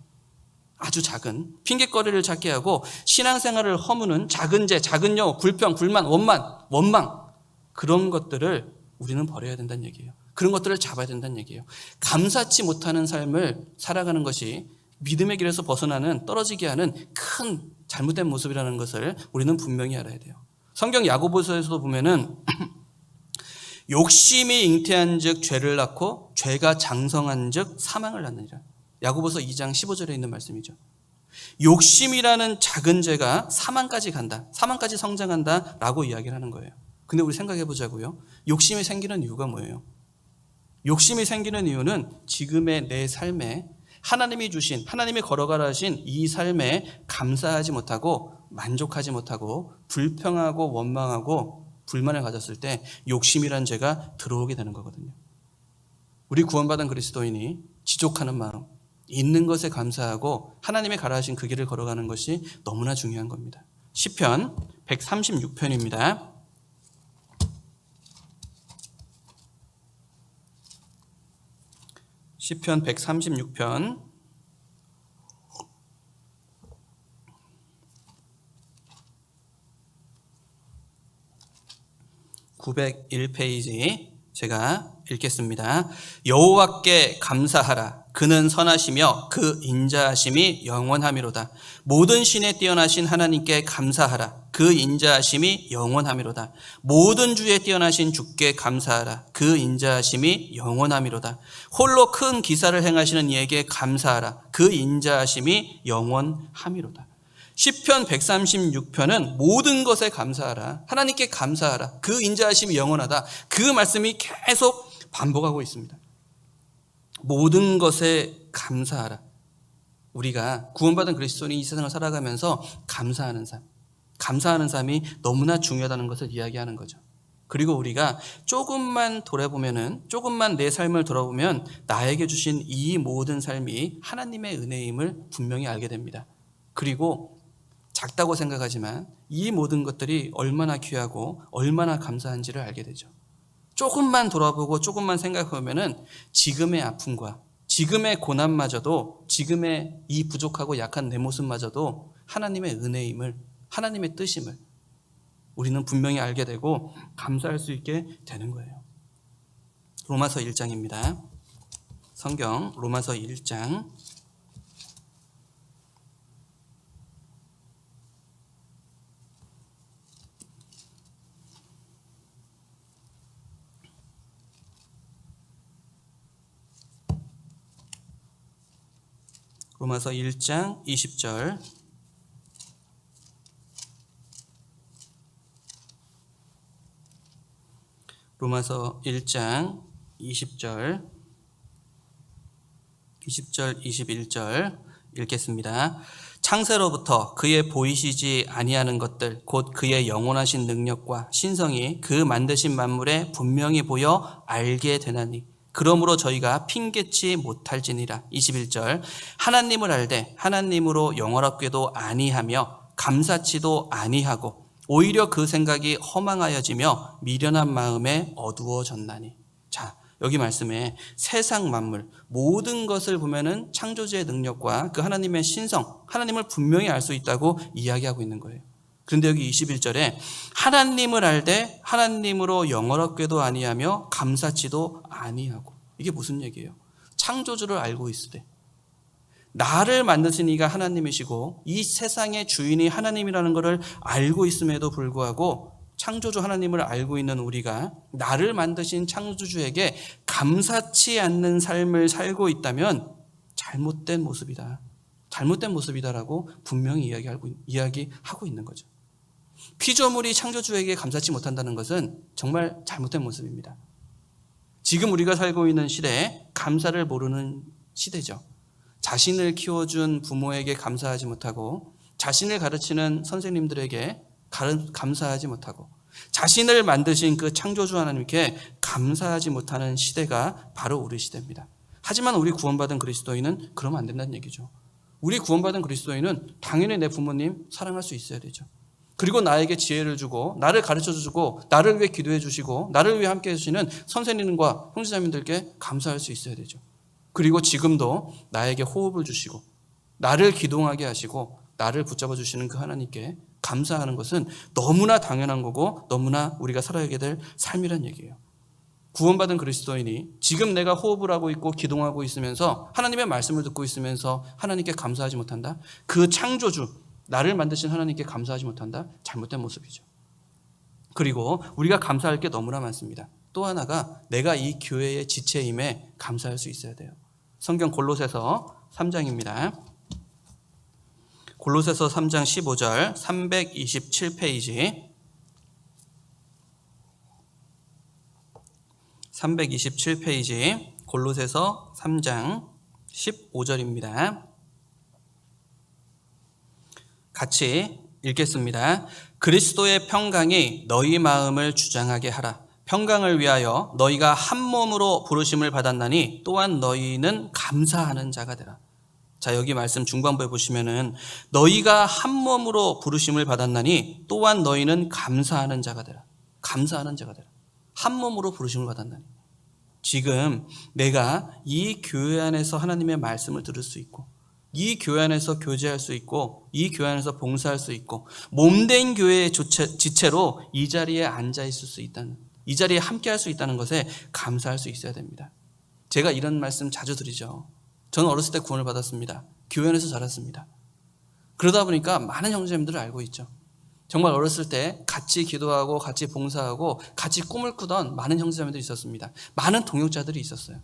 아주 작은 핑곗거리를 찾게 하고 신앙생활을 허무는 작은 죄, 작은 여우, 불평, 불만, 원망, 그런 것들을 우리는 버려야 된다는 얘기예요. 그런 것들을 잡아야 된다는 얘기예요. 감사치 못하는 삶을 살아가는 것이 믿음의 길에서 벗어나는, 떨어지게 하는 큰 잘못된 모습이라는 것을 우리는 분명히 알아야 돼요. 성경 야고보서에서도 보면은 욕심이 잉태한 즉 죄를 낳고 죄가 장성한 즉 사망을 낳느니라. 야고보서 2장 15절에 있는 말씀이죠. 욕심이라는 작은 죄가 사망까지 간다, 사망까지 성장한다라고 이야기를 하는 거예요. 근데 우리 생각해 보자고요. 욕심이 생기는 이유가 뭐예요? 욕심이 생기는 이유는 지금의 내 삶에 하나님이 주신, 하나님이 걸어가라 하신 이 삶에 감사하지 못하고 만족하지 못하고 불평하고 원망하고 불만을 가졌을 때 욕심이란 죄가 들어오게 되는 거거든요. 우리 구원받은 그리스도인이 지족하는 마음, 있는 것에 감사하고 하나님의 가라 하신 그 길을 걸어가는 것이 너무나 중요한 겁니다. 시편 136편입니다. 시편 136편 901페이지 제가 읽겠습니다. 여호와께 감사하라. 그는 선하시며 그 인자하심이 영원하미로다. 모든 신에 뛰어나신 하나님께 감사하라. 그 인자하심이 영원하미로다. 모든 주에 뛰어나신 주께 감사하라. 그 인자하심이 영원하미로다. 홀로 큰 기사를 행하시는 이에게 감사하라. 그 인자하심이 영원하미로다. 시편 136편은 모든 것에 감사하라. 하나님께 감사하라. 그 인자하심이 영원하다. 그 말씀이 계속 반복하고 있습니다. 모든 것에 감사하라. 우리가 구원받은 그리스도인이 이 세상을 살아가면서 감사하는 삶, 감사하는 삶이 너무나 중요하다는 것을 이야기하는 거죠. 그리고 우리가 조금만 돌아보면은, 조금만 내 삶을 돌아보면 나에게 주신 이 모든 삶이 하나님의 은혜임을 분명히 알게 됩니다. 그리고 작다고 생각하지만 이 모든 것들이 얼마나 귀하고 얼마나 감사한지를 알게 되죠. 조금만 돌아보고 조금만 생각해보면은 지금의 아픔과 지금의 고난마저도, 지금의 이 부족하고 약한 내 모습마저도 하나님의 은혜임을, 하나님의 뜻임을 우리는 분명히 알게 되고 감사할 수 있게 되는 거예요. 로마서 1장입니다. 성경 로마서 1장 로마서 1장 20절 로마서 1장 20절 21절 읽겠습니다. 창세로부터 그의 보이시지 아니하는 것들 곧 그의 영원하신 능력과 신성이 그 만드신 만물에 분명히 보여 알게 되나니 그러므로 저희가 핑계치 못할지니라. 21절 하나님을 알되 하나님으로 영원하게도 아니하며 감사치도 아니하고 오히려 그 생각이 허망하여지며 미련한 마음에 어두워졌나니. 자, 여기 말씀에 세상 만물 모든 것을 보면은 창조주의 능력과 그 하나님의 신성, 하나님을 분명히 알 수 있다고 이야기하고 있는 거예요. 그런데 여기 21절에 하나님을 알되 하나님으로 영원하게도 아니하며 감사치도 아니하고. 이게 무슨 얘기예요? 창조주를 알고 있으되, 나를 만드신 이가 하나님이시고 이 세상의 주인이 하나님이라는 것을 알고 있음에도 불구하고 창조주 하나님을 알고 있는 우리가 나를 만드신 창조주에게 감사치 않는 삶을 살고 있다면 잘못된 모습이다. 잘못된 모습이다라고 분명히 이야기하고 있는 거죠. 피조물이 창조주에게 감사치 못한다는 것은 정말 잘못된 모습입니다. 지금 우리가 살고 있는 시대에 감사를 모르는 시대죠. 자신을 키워준 부모에게 감사하지 못하고 자신을 가르치는 선생님들에게 감사하지 못하고 자신을 만드신 그 창조주 하나님께 감사하지 못하는 시대가 바로 우리 시대입니다. 하지만 우리 구원받은 그리스도인은 그러면 안 된다는 얘기죠. 우리 구원받은 그리스도인은 당연히 내 부모님 사랑할 수 있어야 되죠. 그리고 나에게 지혜를 주고 나를 가르쳐주고 나를 위해 기도해 주시고 나를 위해 함께해 주시는 선생님과 형제자매들께 감사할 수 있어야 되죠. 그리고 지금도 나에게 호흡을 주시고 나를 기동하게 하시고 나를 붙잡아 주시는 그 하나님께 감사하는 것은 너무나 당연한 거고 너무나 우리가 살아가게 될 삶이란 얘기예요. 구원받은 그리스도인이 지금 내가 호흡을 하고 있고 기동하고 있으면서 하나님의 말씀을 듣고 있으면서 하나님께 감사하지 못한다? 그 창조주, 나를 만드신 하나님께 감사하지 못한다? 잘못된 모습이죠. 그리고 우리가 감사할 게 너무나 많습니다. 또 하나가 내가 이 교회의 지체임에 감사할 수 있어야 돼요. 성경 골로새서 3장입니다. 골로새서 3장 15절 327페이지 327페이지 골로새서 3장 15절입니다. 같이 읽겠습니다. 그리스도의 평강이 너희 마음을 주장하게 하라. 평강을 위하여 너희가 한 몸으로 부르심을 받았나니 또한 너희는 감사하는 자가 되라. 자, 여기 말씀 중반부에 보시면은 너희가 한 몸으로 부르심을 받았나니 또한 너희는 감사하는 자가 되라. 감사하는 자가 되라. 한 몸으로 부르심을 받았나니. 지금 내가 이 교회 안에서 하나님의 말씀을 들을 수 있고 이 교회 안에서 교제할 수 있고 이 교회 안에서 봉사할 수 있고 몸된 교회의 지체로 이 자리에 앉아 있을 수 있다는, 이 자리에 함께 할 수 있다는 것에 감사할 수 있어야 됩니다. 제가 이런 말씀 자주 드리죠. 저는 어렸을 때 구원을 받았습니다. 교회 안에서 자랐습니다. 그러다 보니까 많은 형제님들을 알고 있죠. 정말 어렸을 때 같이 기도하고 같이 봉사하고 같이 꿈을 꾸던 많은 형제자매들이 있었습니다. 많은 동역자들이 있었어요.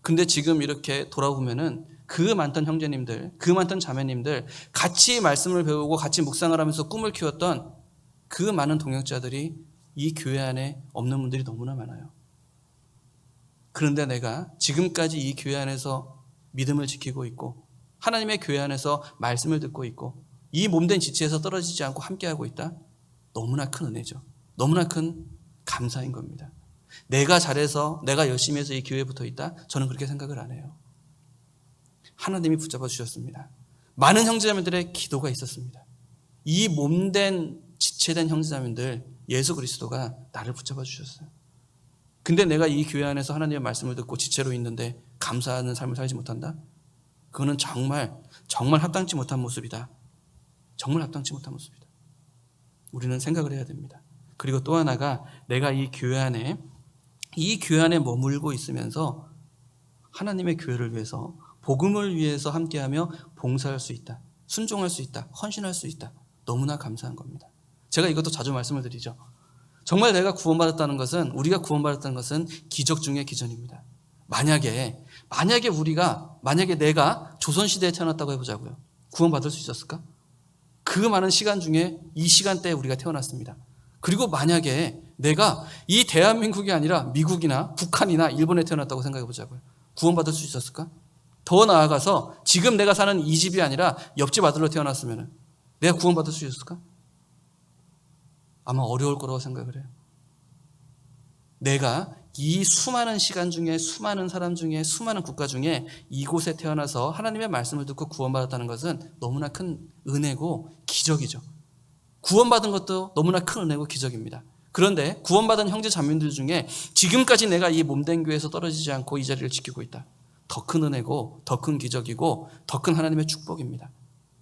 근데 지금 이렇게 돌아보면은 그 많던 형제님들, 그 많던 자매님들, 같이 말씀을 배우고 같이 묵상을 하면서 꿈을 키웠던 그 많은 동역자들이 이 교회 안에 없는 분들이 너무나 많아요. 그런데 내가 지금까지 이 교회 안에서 믿음을 지키고 있고 하나님의 교회 안에서 말씀을 듣고 있고 이 몸된 지체에서 떨어지지 않고 함께하고 있다? 너무나 큰 은혜죠. 너무나 큰 감사인 겁니다. 내가 잘해서 내가 열심히 해서 이 교회에 붙어 있다? 저는 그렇게 생각을 안 해요. 하나님이 붙잡아 주셨습니다. 많은 형제자매들의 기도가 있었습니다. 이 몸된 지체된 형제자매들 예수 그리스도가 나를 붙잡아 주셨어요. 근데 내가 이 교회 안에서 하나님의 말씀을 듣고 지체로 있는데 감사하는 삶을 살지 못한다? 그거는 정말 합당치 못한 모습이다. 정말 합당치 못한 모습이다. 우리는 생각을 해야 됩니다. 그리고 또 하나가 내가 이 교회 안에 머물고 있으면서 하나님의 교회를 위해서 복음을 위해서 함께하며 봉사할 수 있다. 순종할 수 있다. 헌신할 수 있다. 너무나 감사한 겁니다. 제가 이것도 자주 말씀을 드리죠. 정말 내가 구원받았다는 것은, 우리가 구원받았다는 것은 기적 중의 기적입니다. 만약에 내가 조선시대에 태어났다고 해보자고요. 구원받을 수 있었을까? 그 많은 시간 중에 이 시간대에 우리가 태어났습니다. 그리고 만약에 내가 이 대한민국이 아니라 미국이나 북한이나 일본에 태어났다고 생각해 보자고요. 구원받을 수 있었을까? 더 나아가서 지금 내가 사는 이 집이 아니라 옆집 아들로 태어났으면 내가 구원받을 수 있었을까? 아마 어려울 거라고 생각을 해요. 내가 이 수많은 시간 중에 수많은 사람 중에 수많은 국가 중에 이곳에 태어나서 하나님의 말씀을 듣고 구원받았다는 것은 너무나 큰 은혜고 기적이죠. 구원받은 것도 너무나 큰 은혜고 기적입니다. 그런데 구원받은 형제 자매들 중에 지금까지 내가 이 몸된 교회에서 떨어지지 않고 이 자리를 지키고 있다. 더 큰 은혜고 더 큰 기적이고 더 큰 하나님의 축복입니다.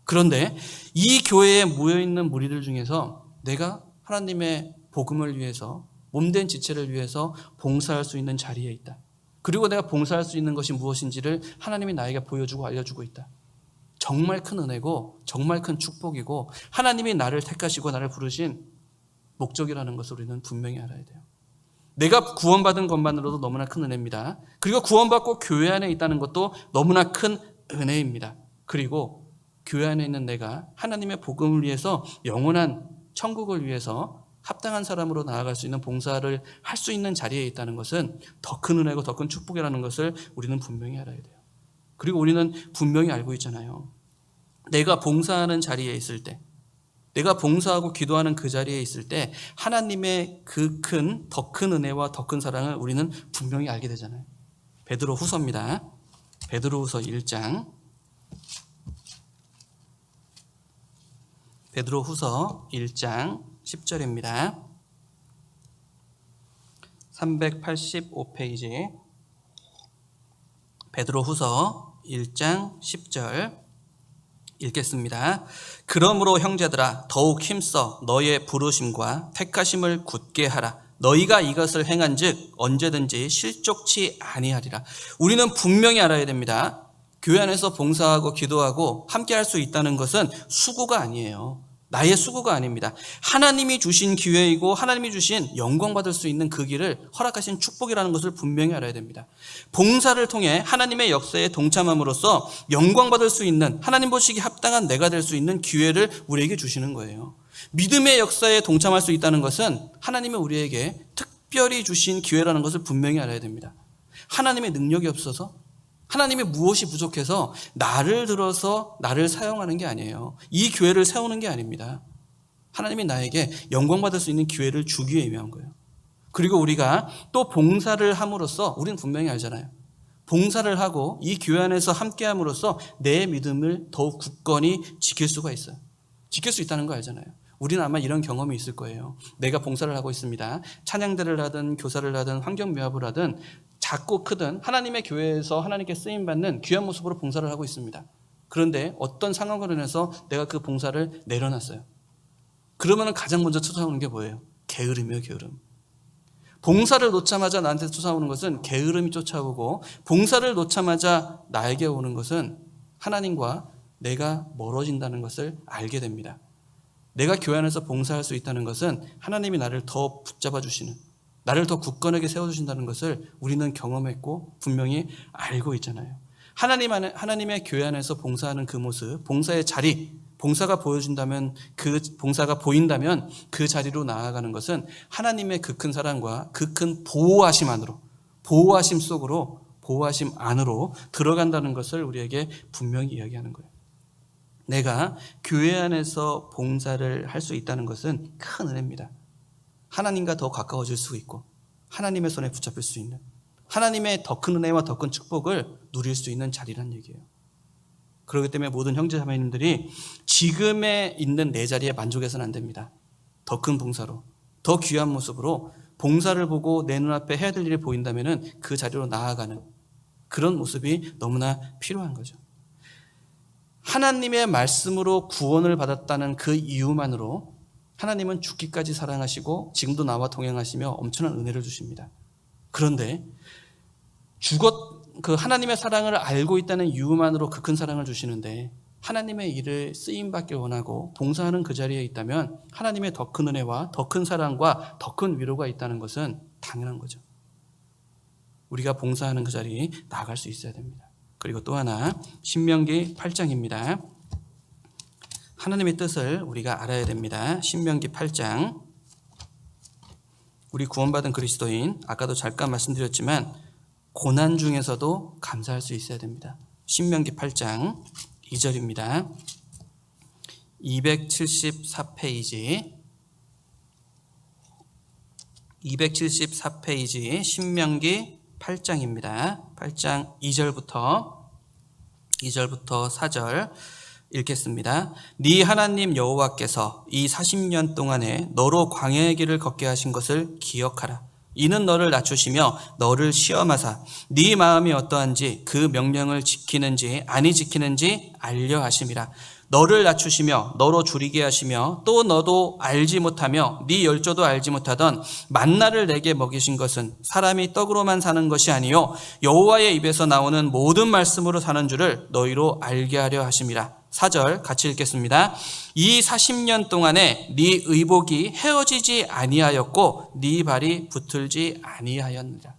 그런데 이 교회에 모여있는 무리들 중에서 내가 하나님의 복음을 위해서 몸된 지체를 위해서 봉사할 수 있는 자리에 있다. 그리고 내가 봉사할 수 있는 것이 무엇인지를 하나님이 나에게 보여주고 알려주고 있다. 정말 큰 은혜고 정말 큰 축복이고 하나님이 나를 택하시고 나를 부르신 목적이라는 것을 우리는 분명히 알아야 돼요. 내가 구원받은 것만으로도 너무나 큰 은혜입니다. 그리고 구원받고 교회 안에 있다는 것도 너무나 큰 은혜입니다. 그리고 교회 안에 있는 내가 하나님의 복음을 위해서 영원한 천국을 위해서 합당한 사람으로 나아갈 수 있는 봉사를 할 수 있는 자리에 있다는 것은 더 큰 은혜고 더 큰 축복이라는 것을 우리는 분명히 알아야 돼요. 그리고 우리는 분명히 알고 있잖아요. 내가 봉사하는 자리에 있을 때, 내가 봉사하고 기도하는 그 자리에 있을 때 하나님의 그 더 큰 은혜와 더 큰 사랑을 우리는 분명히 알게 되잖아요. 베드로후서입니다. 베드로후서 1장. 베드로후서 1장 10절입니다. 385페이지. 베드로후서 1장 10절 읽겠습니다. 그러므로 형제들아 더욱 힘써 너의 부르심과 택하심을 굳게 하라. 너희가 이것을 행한즉 언제든지 실족치 아니하리라. 우리는 분명히 알아야 됩니다. 교회 안에서 봉사하고 기도하고 함께 할 수 있다는 것은 수고가 아니에요. 나의 수고가 아닙니다. 하나님이 주신 기회이고 하나님이 주신 영광 받을 수 있는 그 길을 허락하신 축복이라는 것을 분명히 알아야 됩니다. 봉사를 통해 하나님의 역사에 동참함으로써 영광 받을 수 있는, 하나님 보시기 합당한 내가 될 수 있는 기회를 우리에게 주시는 거예요. 믿음의 역사에 동참할 수 있다는 것은 하나님이 우리에게 특별히 주신 기회라는 것을 분명히 알아야 됩니다. 하나님의 능력이 없어서, 하나님의 무엇이 부족해서 나를 들어서 나를 사용하는 게 아니에요. 이 교회를 세우는 게 아닙니다. 하나님이 나에게 영광 받을 수 있는 기회를 주기 위해 위한 거예요. 그리고 우리가 또 봉사를 함으로써, 우리는 분명히 알잖아요. 봉사를 하고 이 교회 안에서 함께 함으로써 내 믿음을 더욱 굳건히 지킬 수가 있어요. 지킬 수 있다는 거 알잖아요. 우리는 아마 이런 경험이 있을 거예요. 내가 봉사를 하고 있습니다. 찬양대를 하든 교사를 하든 환경미화부를 하든 작고 크든 하나님의 교회에서 하나님께 쓰임받는 귀한 모습으로 봉사를 하고 있습니다. 그런데 어떤 상황으로 인해서 내가 그 봉사를 내려놨어요. 그러면 가장 먼저 쫓아오는 게 뭐예요? 게으름이에요, 게으름. 봉사를 놓자마자 나한테 쫓아오는 것은 게으름이 쫓아오고, 봉사를 놓자마자 나에게 오는 것은 하나님과 내가 멀어진다는 것을 알게 됩니다. 내가 교회 안에서 봉사할 수 있다는 것은 하나님이 나를 더 붙잡아 주시는, 나를 더 굳건하게 세워주신다는 것을 우리는 경험했고 분명히 알고 있잖아요. 하나님의 교회 안에서 봉사하는 그 모습, 봉사의 자리, 봉사가 보여준다면, 그 봉사가 보인다면 그 자리로 나아가는 것은 하나님의 그 큰 사랑과 그 큰 보호하심 안으로, 보호하심 속으로, 보호하심 안으로 들어간다는 것을 우리에게 분명히 이야기하는 거예요. 내가 교회 안에서 봉사를 할 수 있다는 것은 큰 은혜입니다. 하나님과 더 가까워질 수 있고 하나님의 손에 붙잡힐 수 있는, 하나님의 더 큰 은혜와 더 큰 축복을 누릴 수 있는 자리란 얘기예요. 그렇기 때문에 모든 형제 자매님들이 지금에 있는 내 자리에 만족해서는 안 됩니다. 더 큰 봉사로, 더 귀한 모습으로 봉사를 보고 내 눈앞에 해야 될 일이 보인다면 그 자리로 나아가는 그런 모습이 너무나 필요한 거죠. 하나님의 말씀으로 구원을 받았다는 그 이유만으로 하나님은 죽기까지 사랑하시고 지금도 나와 동행하시며 엄청난 은혜를 주십니다. 그런데 그 하나님의 사랑을 알고 있다는 이유만으로 그 큰 사랑을 주시는데, 하나님의 일을 쓰임받길 원하고 봉사하는 그 자리에 있다면 하나님의 더 큰 은혜와 더 큰 사랑과 더 큰 위로가 있다는 것은 당연한 거죠. 우리가 봉사하는 그 자리에 나아갈 수 있어야 됩니다. 그리고 또 하나, 신명기 8장입니다. 하나님의 뜻을 우리가 알아야 됩니다. 신명기 8장. 우리 구원받은 그리스도인, 아까도 잠깐 말씀드렸지만 고난 중에서도 감사할 수 있어야 됩니다. 신명기 8장 2절입니다. 274페이지. 274페이지 신명기 8장입니다. 8장 2절부터 4절 읽겠습니다. 네 하나님 여호와께서 이 40년 동안에 너로 광야의 길을 걷게 하신 것을 기억하라. 이는 너를 낮추시며 너를 시험하사 네 마음이 어떠한지 그 명령을 지키는지 아니 지키는지 알려 하심이라. 너를 낮추시며 너로 줄이게 하시며 또 너도 알지 못하며 네 열조도 알지 못하던 만나를 내게 먹이신 것은 사람이 떡으로만 사는 것이 아니요 여호와의 입에서 나오는 모든 말씀으로 사는 줄을 너희로 알게 하려 하심이라. 4절 같이 읽겠습니다. 이 40년 동안에 네 의복이 헤어지지 아니하였고 네 발이 붙들지 아니하였느라.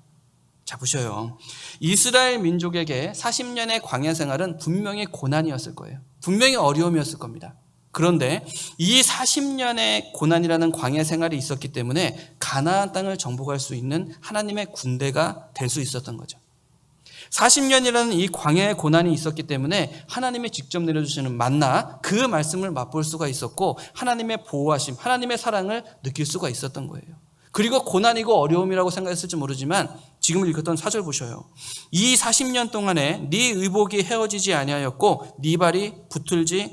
자, 보셔요. 이스라엘 민족에게 40년의 광야 생활은 분명히 고난이었을 거예요. 분명히 어려움이었을 겁니다. 그런데 이 40년의 고난이라는 광야 생활이 있었기 때문에 가나안 땅을 정복할 수 있는 하나님의 군대가 될 수 있었던 거죠. 40년이라는 이 광야의 고난이 있었기 때문에 하나님이 직접 내려주시는 만나, 그 말씀을 맛볼 수가 있었고 하나님의 보호하심, 하나님의 사랑을 느낄 수가 있었던 거예요. 그리고 고난이고 어려움이라고 생각했을지 모르지만 지금 읽었던 4절 보셔요. 이 40년 동안에 네 의복이 헤어지지 아니하였고 네 발이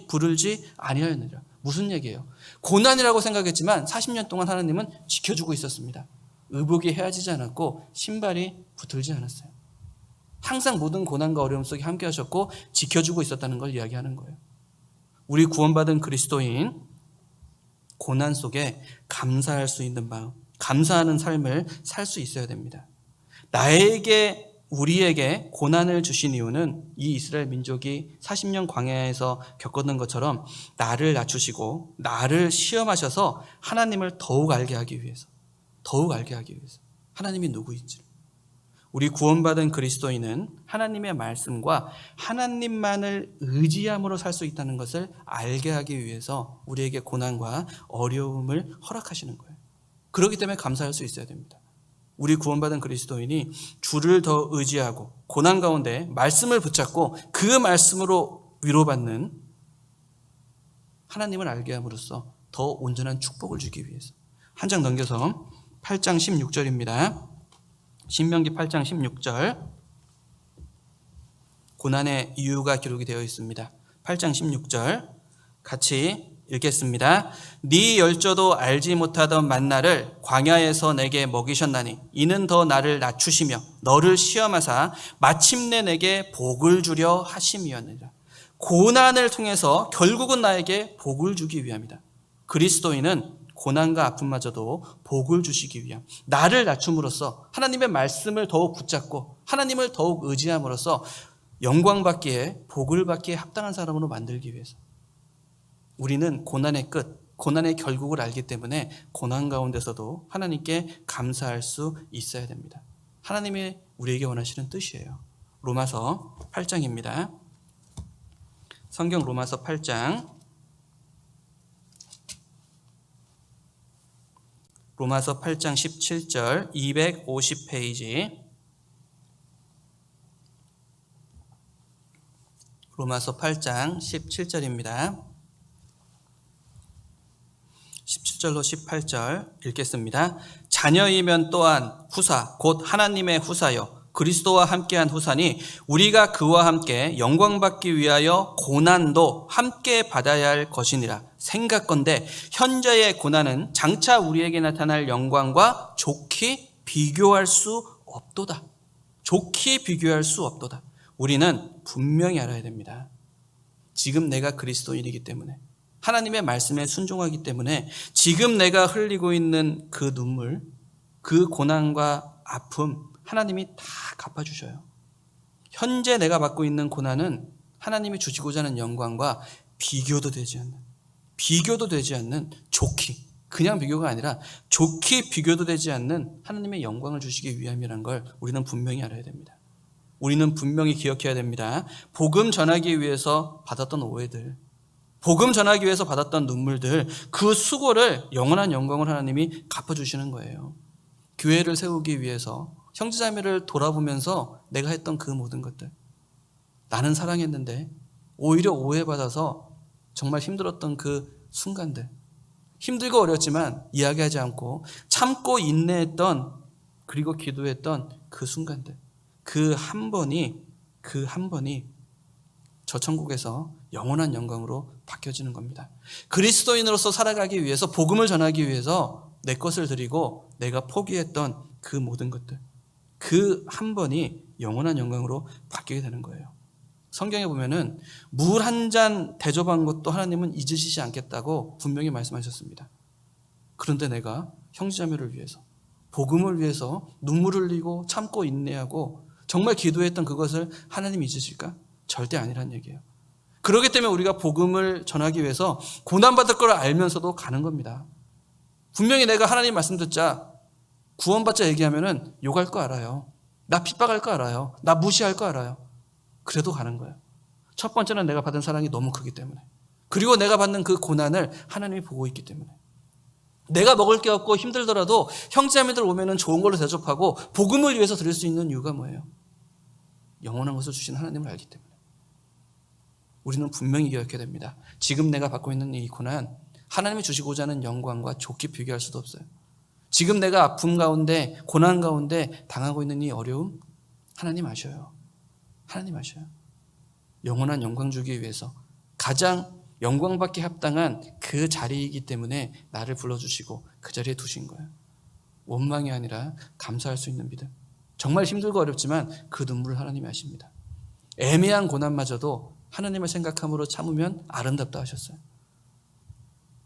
부를지 아니하였느니라. 무슨 얘기예요? 고난이라고 생각했지만 40년 동안 하나님은 지켜주고 있었습니다. 의복이 헤어지지 않았고 신발이 붙들지 않았어요. 항상 모든 고난과 어려움 속에 함께 하셨고 지켜주고 있었다는 걸 이야기하는 거예요. 우리 구원받은 그리스도인, 고난 속에 감사할 수 있는 마음, 감사하는 삶을 살 수 있어야 됩니다. 우리에게 고난을 주신 이유는 이 이스라엘 민족이 40년 광야에서 겪었던 것처럼 나를 낮추시고 나를 시험하셔서 하나님을 더욱 알게 하기 위해서, 하나님이 누구인지. 우리 구원받은 그리스도인은 하나님의 말씀과 하나님만을 의지함으로 살 수 있다는 것을 알게 하기 위해서 우리에게 고난과 어려움을 허락하시는 거예요. 그렇기 때문에 감사할 수 있어야 됩니다. 우리 구원받은 그리스도인이 주를 더 의지하고 고난 가운데 말씀을 붙잡고 그 말씀으로 위로받는 하나님을 알게 함으로써 더 온전한 축복을 주기 위해서. 한 장 넘겨서 8장 16절입니다. 신명기 8장 16절. 고난의 이유가 기록이 되어 있습니다. 8장 16절 같이 읽겠습니다. 네 열조도 알지 못하던 만나를 광야에서 내게 먹이셨나니 이는 더 나를 낮추시며 너를 시험하사 마침내 내게 복을 주려 하심이었느니라. 고난을 통해서 결국은 나에게 복을 주기 위함이다. 그리스도인은 고난과 아픔마저도 복을 주시기 위함, 나를 낮춤으로써 하나님의 말씀을 더욱 붙잡고 하나님을 더욱 의지함으로써 영광받기에, 복을 받기에 합당한 사람으로 만들기 위해서. 우리는 고난의 끝, 고난의 결국을 알기 때문에 고난 가운데서도 하나님께 감사할 수 있어야 됩니다. 하나님이 우리에게 원하시는 뜻이에요. 로마서 8장입니다. 성경 로마서 8장. 로마서 8장 17절 250페이지. 로마서 8장 17절입니다. 17절로 18절 읽겠습니다. 자녀이면 또한 후사 곧 하나님의 후사여 그리스도와 함께한 후사니 우리가 그와 함께 영광받기 위하여 고난도 함께 받아야 할 것이니라. 생각건대 현재의 고난은 장차 우리에게 나타날 영광과 좋게 비교할 수 없도다. 좋게 비교할 수 없도다. 우리는 분명히 알아야 됩니다. 지금 내가 그리스도인이기 때문에, 하나님의 말씀에 순종하기 때문에 지금 내가 흘리고 있는 그 눈물, 그 고난과 아픔 하나님이 다 갚아주셔요. 현재 내가 받고 있는 고난은 하나님이 주시고자 하는 영광과 비교도 되지 않는 좋기, 그냥 비교가 아니라 좋게 비교도 되지 않는 하나님의 영광을 주시기 위함이라는 걸 우리는 분명히 알아야 됩니다. 우리는 분명히 기억해야 됩니다. 복음 전하기 위해서 받았던 오해들, 복음 전하기 위해서 받았던 눈물들, 그 수고를 영원한 영광을 하나님이 갚아주시는 거예요. 교회를 세우기 위해서 형제자매를 돌아보면서 내가 했던 그 모든 것들, 나는 사랑했는데 오히려 오해받아서 정말 힘들었던 그 순간들, 힘들고 어렵지만 이야기하지 않고 참고 인내했던, 그리고 기도했던 그 순간들, 그 한 번이 저 천국에서 영원한 영광으로 바뀌어지는 겁니다. 그리스도인으로서 살아가기 위해서, 복음을 전하기 위해서 내 것을 드리고 내가 포기했던 그 모든 것들, 그 한 번이 영원한 영광으로 바뀌게 되는 거예요. 성경에 보면은 물 한 잔 대접한 것도 하나님은 잊으시지 않겠다고 분명히 말씀하셨습니다. 그런데 내가 형제자매를 위해서, 복음을 위해서 눈물을 흘리고 참고 인내하고 정말 기도했던 그것을 하나님 잊으실까? 절대 아니란 얘기예요. 그렇기 때문에 우리가 복음을 전하기 위해서 고난받을 걸 알면서도 가는 겁니다. 분명히 내가 하나님 말씀 듣자 구원받자 얘기하면은 욕할 거 알아요. 나 핍박할 거 알아요. 나 무시할 거 알아요. 그래도 가는 거예요. 첫 번째는 내가 받은 사랑이 너무 크기 때문에. 그리고 내가 받는 그 고난을 하나님이 보고 있기 때문에. 내가 먹을 게 없고 힘들더라도 형제자매들 오면은 좋은 걸로 대접하고 복음을 위해서 드릴 수 있는 이유가 뭐예요? 영원한 것을 주신 하나님을 알기 때문에. 우리는 분명히 기억해야 됩니다. 지금 내가 받고 있는 이 고난, 하나님이 주시고자 하는 영광과 좋게 비교할 수도 없어요. 지금 내가 아픔 가운데, 고난 가운데 당하고 있는 이 어려움, 하나님 아셔요. 하나님 아셔요. 영원한 영광 주기 위해서 가장 영광받기 합당한 그 자리이기 때문에 나를 불러주시고 그 자리에 두신 거예요. 원망이 아니라 감사할 수 있는 믿음. 정말 힘들고 어렵지만 그 눈물을 하나님이 아십니다. 애매한 고난마저도 하나님을 생각함으로 참으면 아름답다 하셨어요.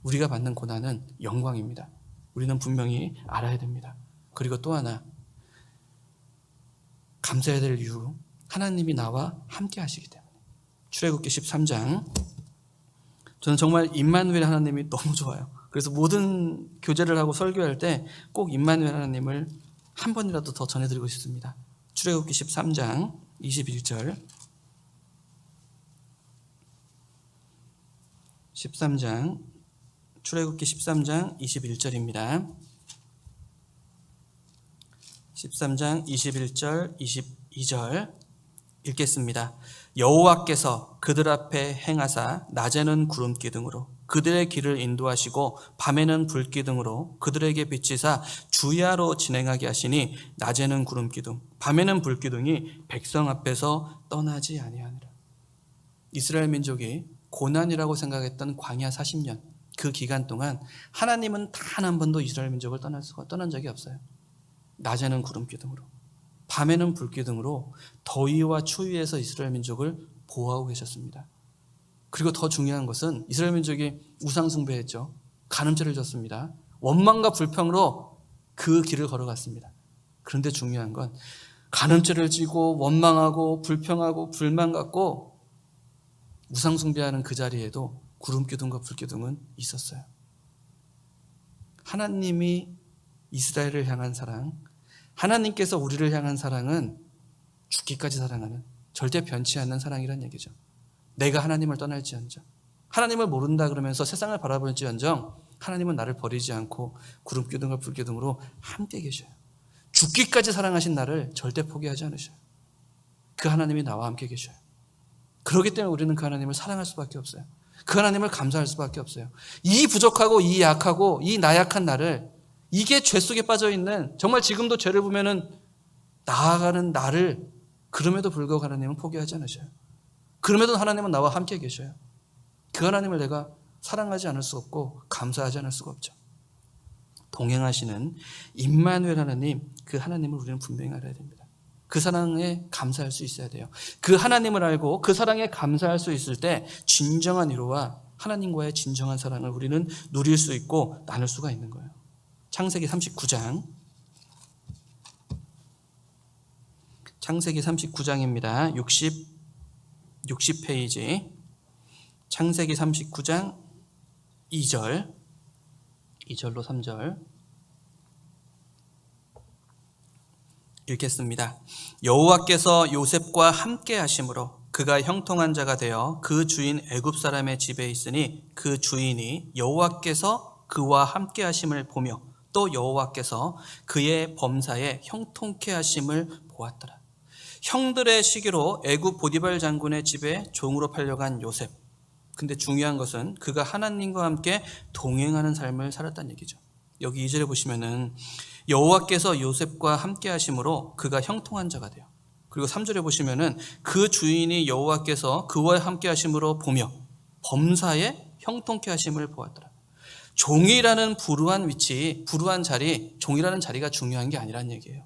우리가 받는 고난은 영광입니다. 우리는 분명히 알아야 됩니다. 그리고 또 하나, 감사해야 될 이유, 하나님이 나와 함께 하시기 때문에. 출애굽기 13장. 저는 정말 임마누엘 하나님이 너무 좋아요. 그래서 모든 교제를 하고 설교할 때 꼭 임마누엘 하나님을 한 번이라도 더 전해드리고 싶습니다. 출애굽기 13장 21절. 출애굽기 13장 21절입니다. 13장 21절, 22절 읽겠습니다. 여호와께서 그들 앞에 행하사 낮에는 구름 기둥으로 그들의 길을 인도하시고 밤에는 불 기둥으로 그들에게 비치사 주야로 진행하게 하시니 낮에는 구름 기둥, 밤에는 불 기둥이 백성 앞에서 떠나지 아니하니라. 이스라엘 민족이 고난이라고 생각했던 광야 40년, 그 기간 동안 하나님은 단 한 번도 이스라엘 민족을 떠난 적이 없어요. 낮에는 구름 기둥으로, 밤에는 불 기둥으로 더위와 추위에서 이스라엘 민족을 보호하고 계셨습니다. 그리고 더 중요한 것은 이스라엘 민족이 우상 숭배했죠. 간음죄를 졌습니다. 원망과 불평으로 그 길을 걸어갔습니다. 그런데 중요한 건 간음죄를 지고 원망하고 불평하고 불만 갖고 우상 숭배하는 그 자리에도 구름 기둥과 불 기둥은 있었어요. 하나님이 이스라엘을 향한 사랑, 하나님께서 우리를 향한 사랑은 죽기까지 사랑하는, 절대 변치 않는 사랑이란 얘기죠. 내가 하나님을 떠날지언정, 하나님을 모른다 그러면서 세상을 바라볼지언정 하나님은 나를 버리지 않고 구름 기둥과 불 기둥으로 함께 계셔요. 죽기까지 사랑하신 나를 절대 포기하지 않으셔요. 그 하나님이 나와 함께 계셔요. 그렇기 때문에 우리는 그 하나님을 사랑할 수밖에 없어요. 그 하나님을 감사할 수밖에 없어요. 이 부족하고 이 약하고 이 나약한 나를, 이게 죄 속에 빠져있는, 정말 지금도 죄를 보면은 나아가는 나를, 그럼에도 불구하고 하나님은 포기하지 않으셔요. 그럼에도 하나님은 나와 함께 계셔요. 그 하나님을 내가 사랑하지 않을 수 없고 감사하지 않을 수가 없죠. 동행하시는 임마누엘 하나님, 그 하나님을 우리는 분명히 알아야 됩니다. 그 사랑에 감사할 수 있어야 돼요. 그 하나님을 알고 그 사랑에 감사할 수 있을 때 진정한 위로와 하나님과의 진정한 사랑을 우리는 누릴 수 있고 나눌 수가 있는 거예요. 창세기 39장. 창세기 39장입니다. 60페이지. 창세기 39장 2절. 2절로 3절. 읽겠습니다. 여호와께서 요셉과 함께 하심으로 그가 형통한 자가 되어 그 주인 애굽 사람의 집에 있으니 그 주인이 여호와께서 그와 함께 하심을 보며 또 여호와께서 그의 범사에 형통케 하심을 보았더라. 형들의 시기로 애굽 보디발 장군의 집에 종으로 팔려간 요셉. 근데 중요한 것은 그가 하나님과 함께 동행하는 삶을 살았다는 얘기죠. 여기 2절에 보시면은 여호와께서 요셉과 함께 하심으로 그가 형통한 자가 돼요. 그리고 3절에 보시면은 그 주인이 여호와께서 그와 함께 하심으로 보며 범사에 형통케 하심을 보았더라. 종이라는 불우한 위치, 불우한 자리, 종이라는 자리가 중요한 게 아니란 얘기예요.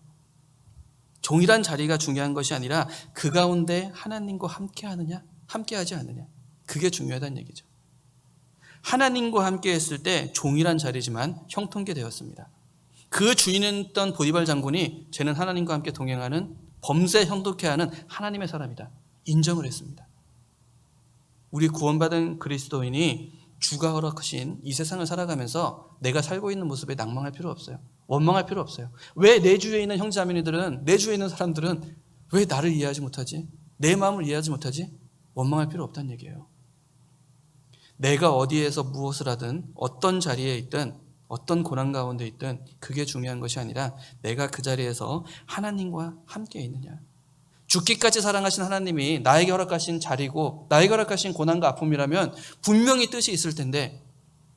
종이란 자리가 중요한 것이 아니라 그 가운데 하나님과 함께 하느냐, 함께 하지 않느냐, 그게 중요하다는 얘기죠. 하나님과 함께 했을 때 종이란 자리지만 형통케 되었습니다. 그 주인이었던 보디발 장군이 쟤는 하나님과 함께 동행하는, 범사에 형통케 하는 하나님의 사람이다 인정을 했습니다. 우리 구원받은 그리스도인이 주가 허락하신 이 세상을 살아가면서 내가 살고 있는 모습에 낭망할 필요 없어요. 원망할 필요 없어요. 왜 내 주위에 있는 형제자매들은, 내 주위에 있는 사람들은 왜 나를 이해하지 못하지? 내 마음을 이해하지 못하지? 원망할 필요 없다는 얘기예요. 내가 어디에서 무엇을 하든, 어떤 자리에 있든, 어떤 고난 가운데 있든 그게 중요한 것이 아니라 내가 그 자리에서 하나님과 함께 있느냐. 죽기까지 사랑하신 하나님이 나에게 허락하신 자리고 나에게 허락하신 고난과 아픔이라면 분명히 뜻이 있을 텐데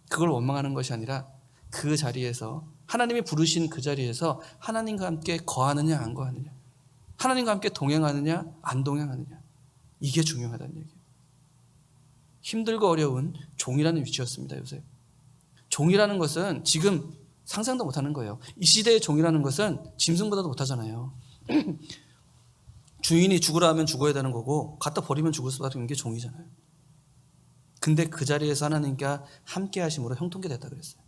그걸 원망하는 것이 아니라 그 자리에서, 하나님이 부르신 그 자리에서 하나님과 함께 거하느냐 안 거하느냐, 하나님과 함께 동행하느냐 안 동행하느냐, 이게 중요하다는 얘기예요. 힘들고 어려운 종이라는 위치였습니다. 요새 종이라는 것은 지금 상상도 못하는 거예요. 이 시대의 종이라는 것은 짐승보다도 못하잖아요. 주인이 죽으라 하면 죽어야 되는 거고 갖다 버리면 죽을 수밖에 없는 게 종이잖아요. 근데 그 자리에서 하나님과 함께 하심으로 형통케 됐다 그랬어요.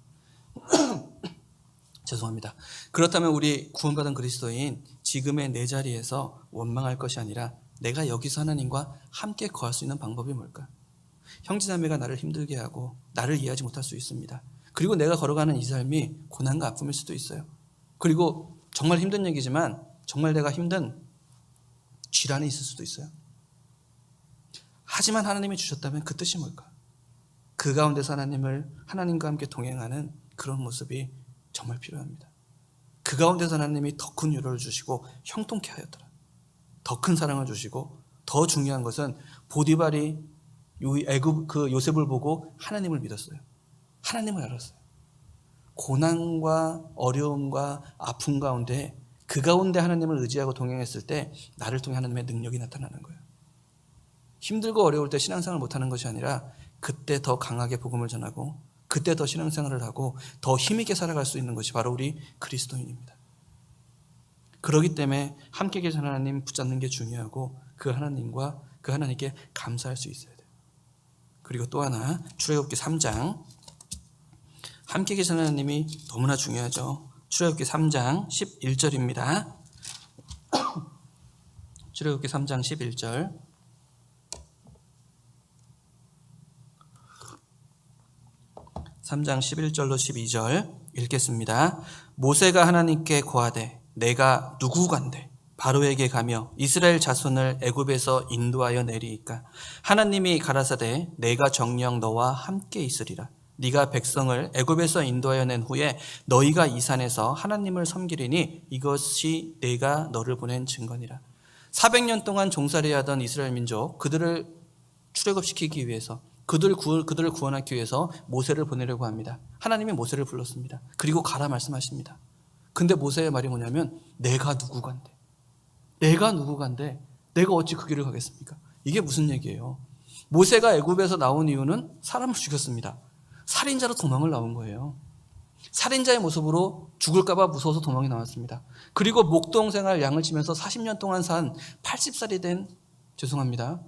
죄송합니다. 그렇다면 우리 구원받은 그리스도인 지금의 내 자리에서 원망할 것이 아니라 내가 여기서 하나님과 함께 거할 수 있는 방법이 뭘까? 형제자매가 나를 힘들게 하고 나를 이해하지 못할 수 있습니다. 그리고 내가 걸어가는 이 삶이 고난과 아픔일 수도 있어요. 그리고 정말 힘든 얘기지만 정말 내가 힘든 질환이 있을 수도 있어요. 하지만 하나님이 주셨다면 그 뜻이 뭘까? 그 가운데서 하나님과 함께 동행하는 그런 모습이 정말 필요합니다. 그 가운데서 하나님이 더 큰 위로를 주시고 형통케 하였더라. 더 큰 사랑을 주시고, 더 중요한 것은 보디발이 그 요셉을 보고 하나님을 믿었어요. 하나님을 알았어요. 고난과 어려움과 아픔 가운데, 그 가운데 하나님을 의지하고 동행했을 때 나를 통해 하나님의 능력이 나타나는 거예요. 힘들고 어려울 때 신앙생활을 못하는 것이 아니라 그때 더 강하게 복음을 전하고 그때 더 신앙생활을 하고 더 힘있게 살아갈 수 있는 것이 바로 우리 그리스도인입니다. 그렇기 때문에 함께 계신 하나님 붙잡는 게 중요하고 그 하나님께 감사할 수 있어야 돼요. 그리고 또 하나, 출애굽기 3장, 함께 계신 하나님이 너무나 중요하죠. 출애굽기 3장 11절입니다. 출애굽기 3장 11절. (3장 11절로 12절) 읽겠습니다. 모세가 하나님께 고하되 내가 누구간데 바로에게 가며 이스라엘 자손을 애굽에서 인도하여 내리이까? 하나님이 가라사대 내가 정녕 너와 함께 있으리라. 네가 백성을 애굽에서 인도하여 낸 후에 너희가 이 산에서 하나님을 섬기리니 이것이 내가 너를 보낸 증거니라. 400년 동안 종살이하던 이스라엘 민족, 그들을 출애굽시키기 위해서, 그들을 구원하기 위해서 모세를 보내려고 합니다. 하나님이 모세를 불렀습니다. 그리고 가라 말씀하십니다. 근데 모세의 말이 뭐냐면 내가 누구간데, 내가 어찌 그 길을 가겠습니까? 이게 무슨 얘기예요? 모세가 애굽에서 나온 이유는 사람을 죽였습니다. 살인자로 도망을 나온 거예요. 살인자의 모습으로 죽을까 봐 무서워서 도망이 나왔습니다. 그리고 목동생활 양을 치면서 40년 동안 산 80살이 된,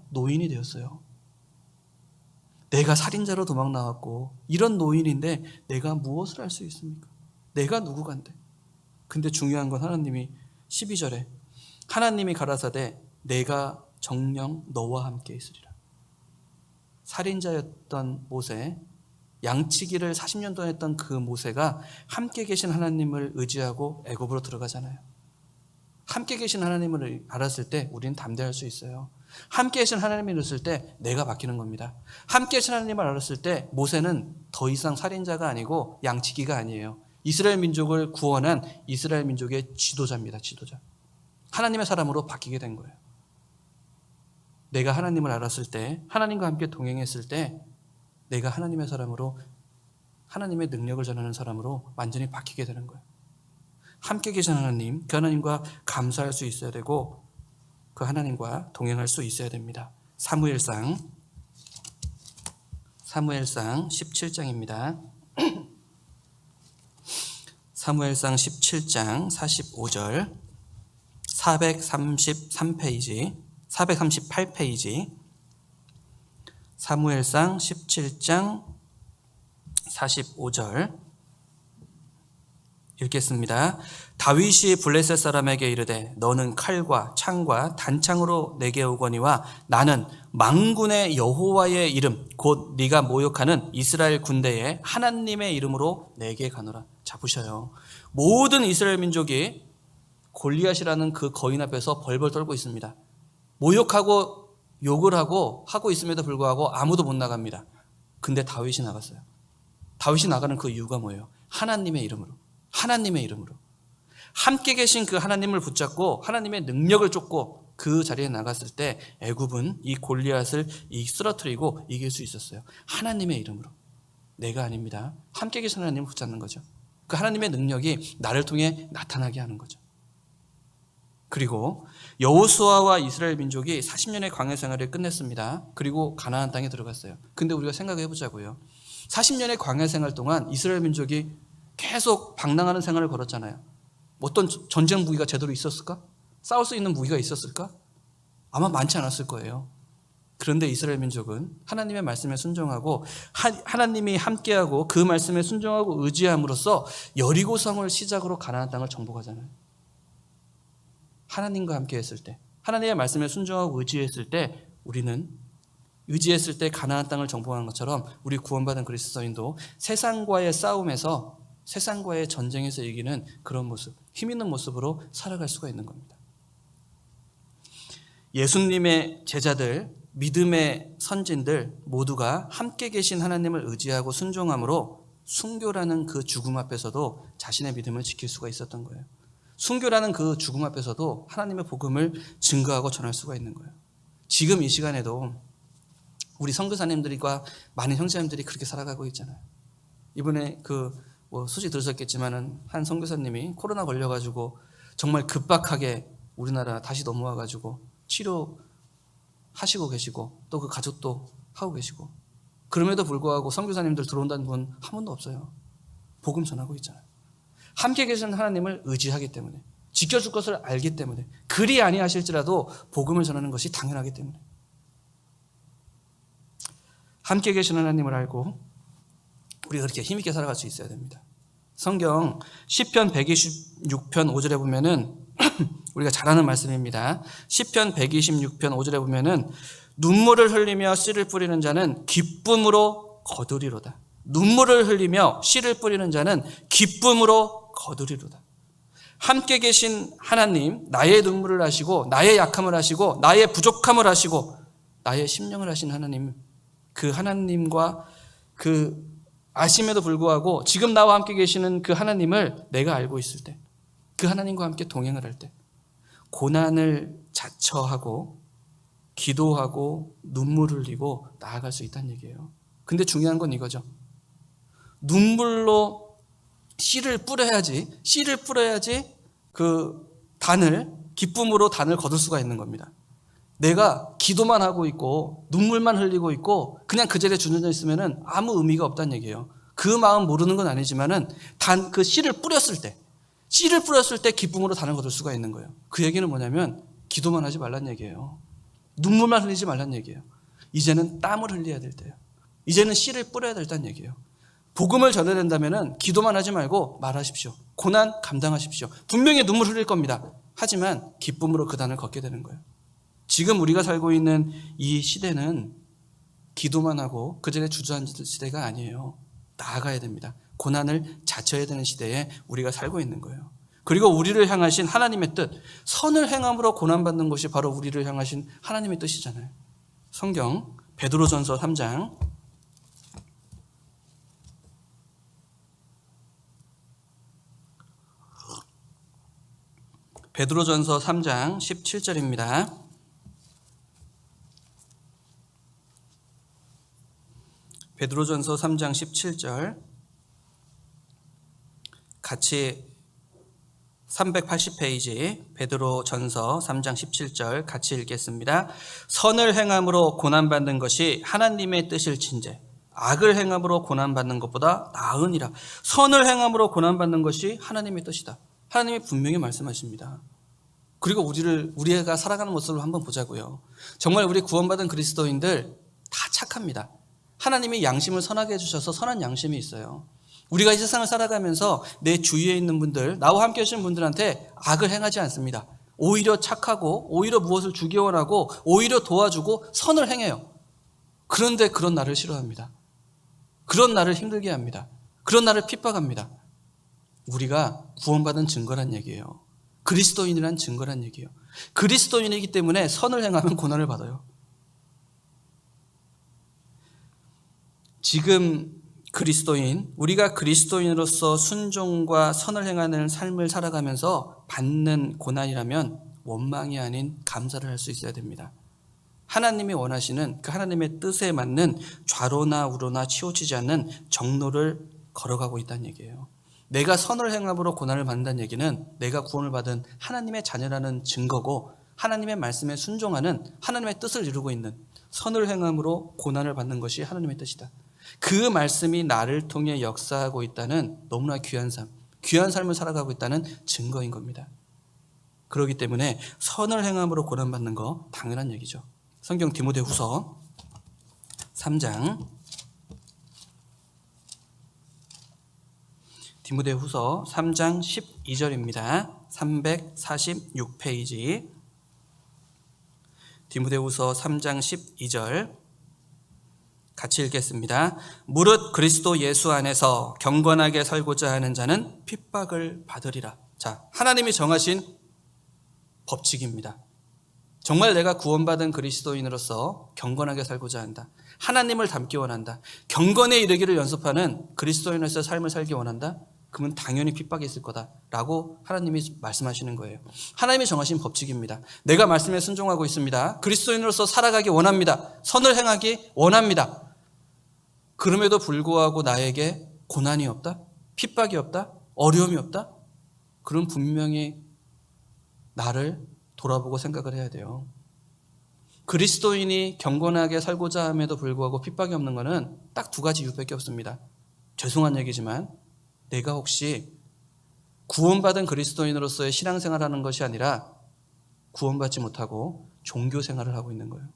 노인이 되었어요. 내가 살인자로 도망 나왔고 이런 노인인데 내가 무엇을 할 수 있습니까? 내가 누구간데. 근데 중요한 건 하나님이 12절에 하나님이 가라사대 내가 정녕 너와 함께 있으리라. 살인자였던 모세, 양치기를 40년 동안 했던 그 모세가 함께 계신 하나님을 의지하고 애굽으로 들어가잖아요. 함께 계신 하나님을 알았을 때 우리는 담대할 수 있어요. 함께 계신 하나님을 알았을 때 내가 바뀌는 겁니다. 함께 계신 하나님을 알았을 때 모세는 더 이상 살인자가 아니고 양치기가 아니에요. 이스라엘 민족을 구원한 이스라엘 민족의 지도자입니다. 지도자. 하나님의 사람으로 바뀌게 된 거예요. 내가 하나님을 알았을 때, 하나님과 함께 동행했을 때 내가 하나님의 사람으로, 하나님의 능력을 전하는 사람으로 완전히 바뀌게 되는 거예요. 함께 계신 하나님, 그 하나님과 감사할 수 있어야 되고 그 하나님과 동행할 수 있어야 됩니다. 사무엘상 17장입니다. 사무엘상 17장 45절, 438페이지 사무엘상 17장 45절, 읽겠습니다. 다윗이 블레셋 사람에게 이르되 너는 칼과 창과 단창으로 내게 오거니와 나는 만군의 여호와의 이름 곧 네가 모욕하는 이스라엘 군대의 하나님의 이름으로 내게 가노라. 자, 보셔요. 모든 이스라엘 민족이 골리앗이라는 그 거인 앞에서 벌벌 떨고 있습니다. 모욕하고 욕을 하고 있음에도 불구하고 아무도 못 나갑니다. 근데 다윗이 나갔어요. 다윗이 나가는 그 이유가 뭐예요? 하나님의 이름으로. 하나님의 이름으로. 함께 계신 그 하나님을 붙잡고 하나님의 능력을 쫓고 그 자리에 나갔을 때 애굽은 이 골리앗을 쓰러뜨리고 이길 수 있었어요. 하나님의 이름으로. 내가 아닙니다. 함께 계신 하나님을 붙잡는 거죠. 그 하나님의 능력이 나를 통해 나타나게 하는 거죠. 그리고 여호수아와 이스라엘 민족이 40년의 광야 생활을 끝냈습니다. 그리고 가나안 땅에 들어갔어요. 근데 우리가 생각해 보자고요. 40년의 광야 생활 동안 이스라엘 민족이 계속 방랑하는 생활을 걸었잖아요. 어떤 전쟁 무기가 제대로 있었을까? 싸울 수 있는 무기가 있었을까? 아마 많지 않았을 거예요. 그런데 이스라엘 민족은 하나님의 말씀에 순종하고 하나님이 함께하고 그 말씀에 순종하고 의지함으로써 여리고성을 시작으로 가나안 땅을 정복하잖아요. 하나님과 함께했을 때, 하나님의 말씀에 순종하고 의지했을 때 우리는 의지했을 때 가나안 땅을 정복한 것처럼 우리 구원받은 그리스도인도 세상과의 싸움에서 세상과의 전쟁에서 이기는 그런 모습, 힘 있는 모습으로 살아갈 수가 있는 겁니다. 예수님의 제자들, 믿음의 선진들 모두가 함께 계신 하나님을 의지하고 순종함으로 순교라는 그 죽음 앞에서도 자신의 믿음을 지킬 수가 있었던 거예요. 순교라는 그 죽음 앞에서도 하나님의 복음을 증거하고 전할 수가 있는 거예요. 지금 이 시간에도 우리 선교사님들과 많은 형제님들이 그렇게 살아가고 있잖아요. 이번에 소식 들으셨겠지만은 한 선교사님이 코로나 걸려가지고 정말 급박하게 우리나라 다시 넘어와가지고 치료하시고 계시고 또 그 가족도 하고 계시고 그럼에도 불구하고 선교사님들 들어온다는 분 한 분도 없어요. 복음 전하고 있잖아요. 함께 계신 하나님을 의지하기 때문에 지켜줄 것을 알기 때문에 그리 아니하실지라도 복음을 전하는 것이 당연하기 때문에 함께 계신 하나님을 알고 우리가 그렇게 힘있게 살아갈 수 있어야 됩니다. 성경 시편 126편 5절에 보면은 우리가 잘 아는 말씀입니다. 시편 126편 5절에 보면은 눈물을 흘리며 씨를 뿌리는 자는 기쁨으로 거두리로다. 눈물을 흘리며 씨를 뿌리는 자는 기쁨으로 거두리로다. 함께 계신 하나님, 나의 눈물을 아시고 나의 약함을 아시고 나의 부족함을 아시고 나의 심령을 아신 하나님, 그 하나님과 그 아심에도 불구하고 지금 나와 함께 계시는 그 하나님을 내가 알고 있을 때, 그 하나님과 함께 동행을 할 때 고난을 자처하고 기도하고 눈물 흘리고 나아갈 수 있다는 얘기예요. 근데 중요한 건 이거죠. 눈물로 씨를 뿌려야지 그 기쁨으로 단을 거둘 수가 있는 겁니다. 내가 기도만 하고 있고 눈물만 흘리고 있고 그냥 그 자리에 주저앉아 있으면은 아무 의미가 없다는 얘기예요. 그 마음 모르는 건 아니지만은 그 씨를 뿌렸을 때 기쁨으로 단을 거둘 수가 있는 거예요. 그 얘기는 뭐냐면 기도만 하지 말란 얘기예요. 눈물만 흘리지 말란 얘기예요. 이제는 땀을 흘려야 될 때예요. 이제는 씨를 뿌려야 된다는 얘기예요. 복음을 전해야 된다면은 기도만 하지 말고 말하십시오. 고난 감당하십시오. 분명히 눈물 흘릴 겁니다. 하지만 기쁨으로 그 단을 걷게 되는 거예요. 지금 우리가 살고 있는 이 시대는 기도만 하고 그 자리에 주저앉을 시대가 아니에요. 나아가야 됩니다. 고난을 자처해야 되는 시대에 우리가 살고 있는 거예요. 그리고 우리를 향하신 하나님의 뜻, 선을 행함으로 고난받는 것이 바로 우리를 향하신 하나님의 뜻이잖아요. 성경 베드로전서 3장 베드로전서 3장 17절입니다. 베드로전서 3장 17절 같이 380페이지 베드로전서 3장 17절 같이 읽겠습니다. 선을 행함으로 고난받는 것이 하나님의 뜻일진대 악을 행함으로 고난받는 것보다 나으니라. 선을 행함으로 고난받는 것이 하나님의 뜻이다. 하나님이 분명히 말씀하십니다. 그리고 우리가 살아가는 모습을 한번 보자고요. 정말 우리 구원받은 그리스도인들 다 착합니다. 하나님이 양심을 선하게 해주셔서 선한 양심이 있어요. 우리가 이 세상을 살아가면서 내 주위에 있는 분들, 나와 함께 하시는 분들한테 악을 행하지 않습니다. 오히려 착하고 오히려 무엇을 주기 원하고 오히려 도와주고 선을 행해요. 그런데 그런 나를 싫어합니다. 그런 나를 힘들게 합니다. 그런 나를 핍박합니다. 우리가 구원받은 증거란 얘기예요. 그리스도인이란 증거란 얘기예요. 그리스도인이기 때문에 선을 행하면 고난을 받아요. 지금 우리가 그리스도인으로서 순종과 선을 행하는 삶을 살아가면서 받는 고난이라면 원망이 아닌 감사를 할 수 있어야 됩니다. 하나님이 원하시는 그 하나님의 뜻에 맞는 좌로나 우로나 치우치지 않는 정로를 걸어가고 있다는 얘기예요. 내가 선을 행함으로 고난을 받는다는 얘기는 내가 구원을 받은 하나님의 자녀라는 증거고 하나님의 말씀에 순종하는 하나님의 뜻을 이루고 있는 선을 행함으로 고난을 받는 것이 하나님의 뜻이다. 그 말씀이 나를 통해 역사하고 있다는 너무나 귀한 삶을 살아가고 있다는 증거인 겁니다. 그렇기 때문에 선을 행함으로 고난받는 거 당연한 얘기죠. 성경 디모데후서 3장 디모데후서 3장 12절입니다. 346페이지 디모데후서 3장 12절 같이 읽겠습니다. 무릇 그리스도 예수 안에서 경건하게 살고자 하는 자는 핍박을 받으리라. 자, 하나님이 정하신 법칙입니다. 정말 내가 구원받은 그리스도인으로서 경건하게 살고자 한다. 하나님을 닮기 원한다. 경건에 이르기를 연습하는 그리스도인으로서 삶을 살기 원한다. 그러면 당연히 핍박이 있을 거다라고 하나님이 말씀하시는 거예요. 하나님이 정하신 법칙입니다. 내가 말씀에 순종하고 있습니다. 그리스도인으로서 살아가기 원합니다. 선을 행하기 원합니다. 그럼에도 불구하고 나에게 고난이 없다? 핍박이 없다? 어려움이 없다? 그럼 분명히 나를 돌아보고 생각을 해야 돼요. 그리스도인이 경건하게 살고자 함에도 불구하고 핍박이 없는 것은 딱 두 가지 이유밖에 없습니다. 죄송한 얘기지만 내가 혹시 구원받은 그리스도인으로서의 신앙생활을 하는 것이 아니라 구원받지 못하고 종교생활을 하고 있는 거예요.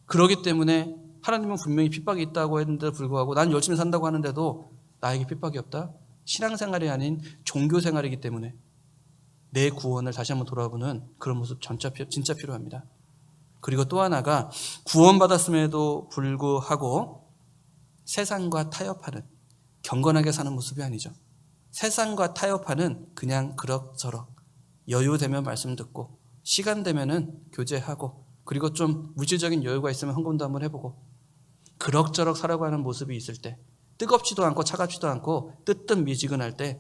그렇기 때문에 하나님은 분명히 핍박이 있다고 했는데도 불구하고 난 열심히 산다고 하는데도 나에게 핍박이 없다? 신앙생활이 아닌 종교생활이기 때문에 내 구원을 다시 한번 돌아보는 그런 모습 진짜 필요합니다. 그리고 또 하나가 구원받았음에도 불구하고 세상과 타협하는 경건하게 사는 모습이 아니죠. 세상과 타협하는 그냥 그럭저럭 여유 되면 말씀 듣고 시간 되면은 교제하고 그리고 좀 물질적인 여유가 있으면 헌금도 한번 해보고 그럭저럭 살아가는 모습이 있을 때 뜨겁지도 않고 차갑지도 않고 뜨뜻미지근할 때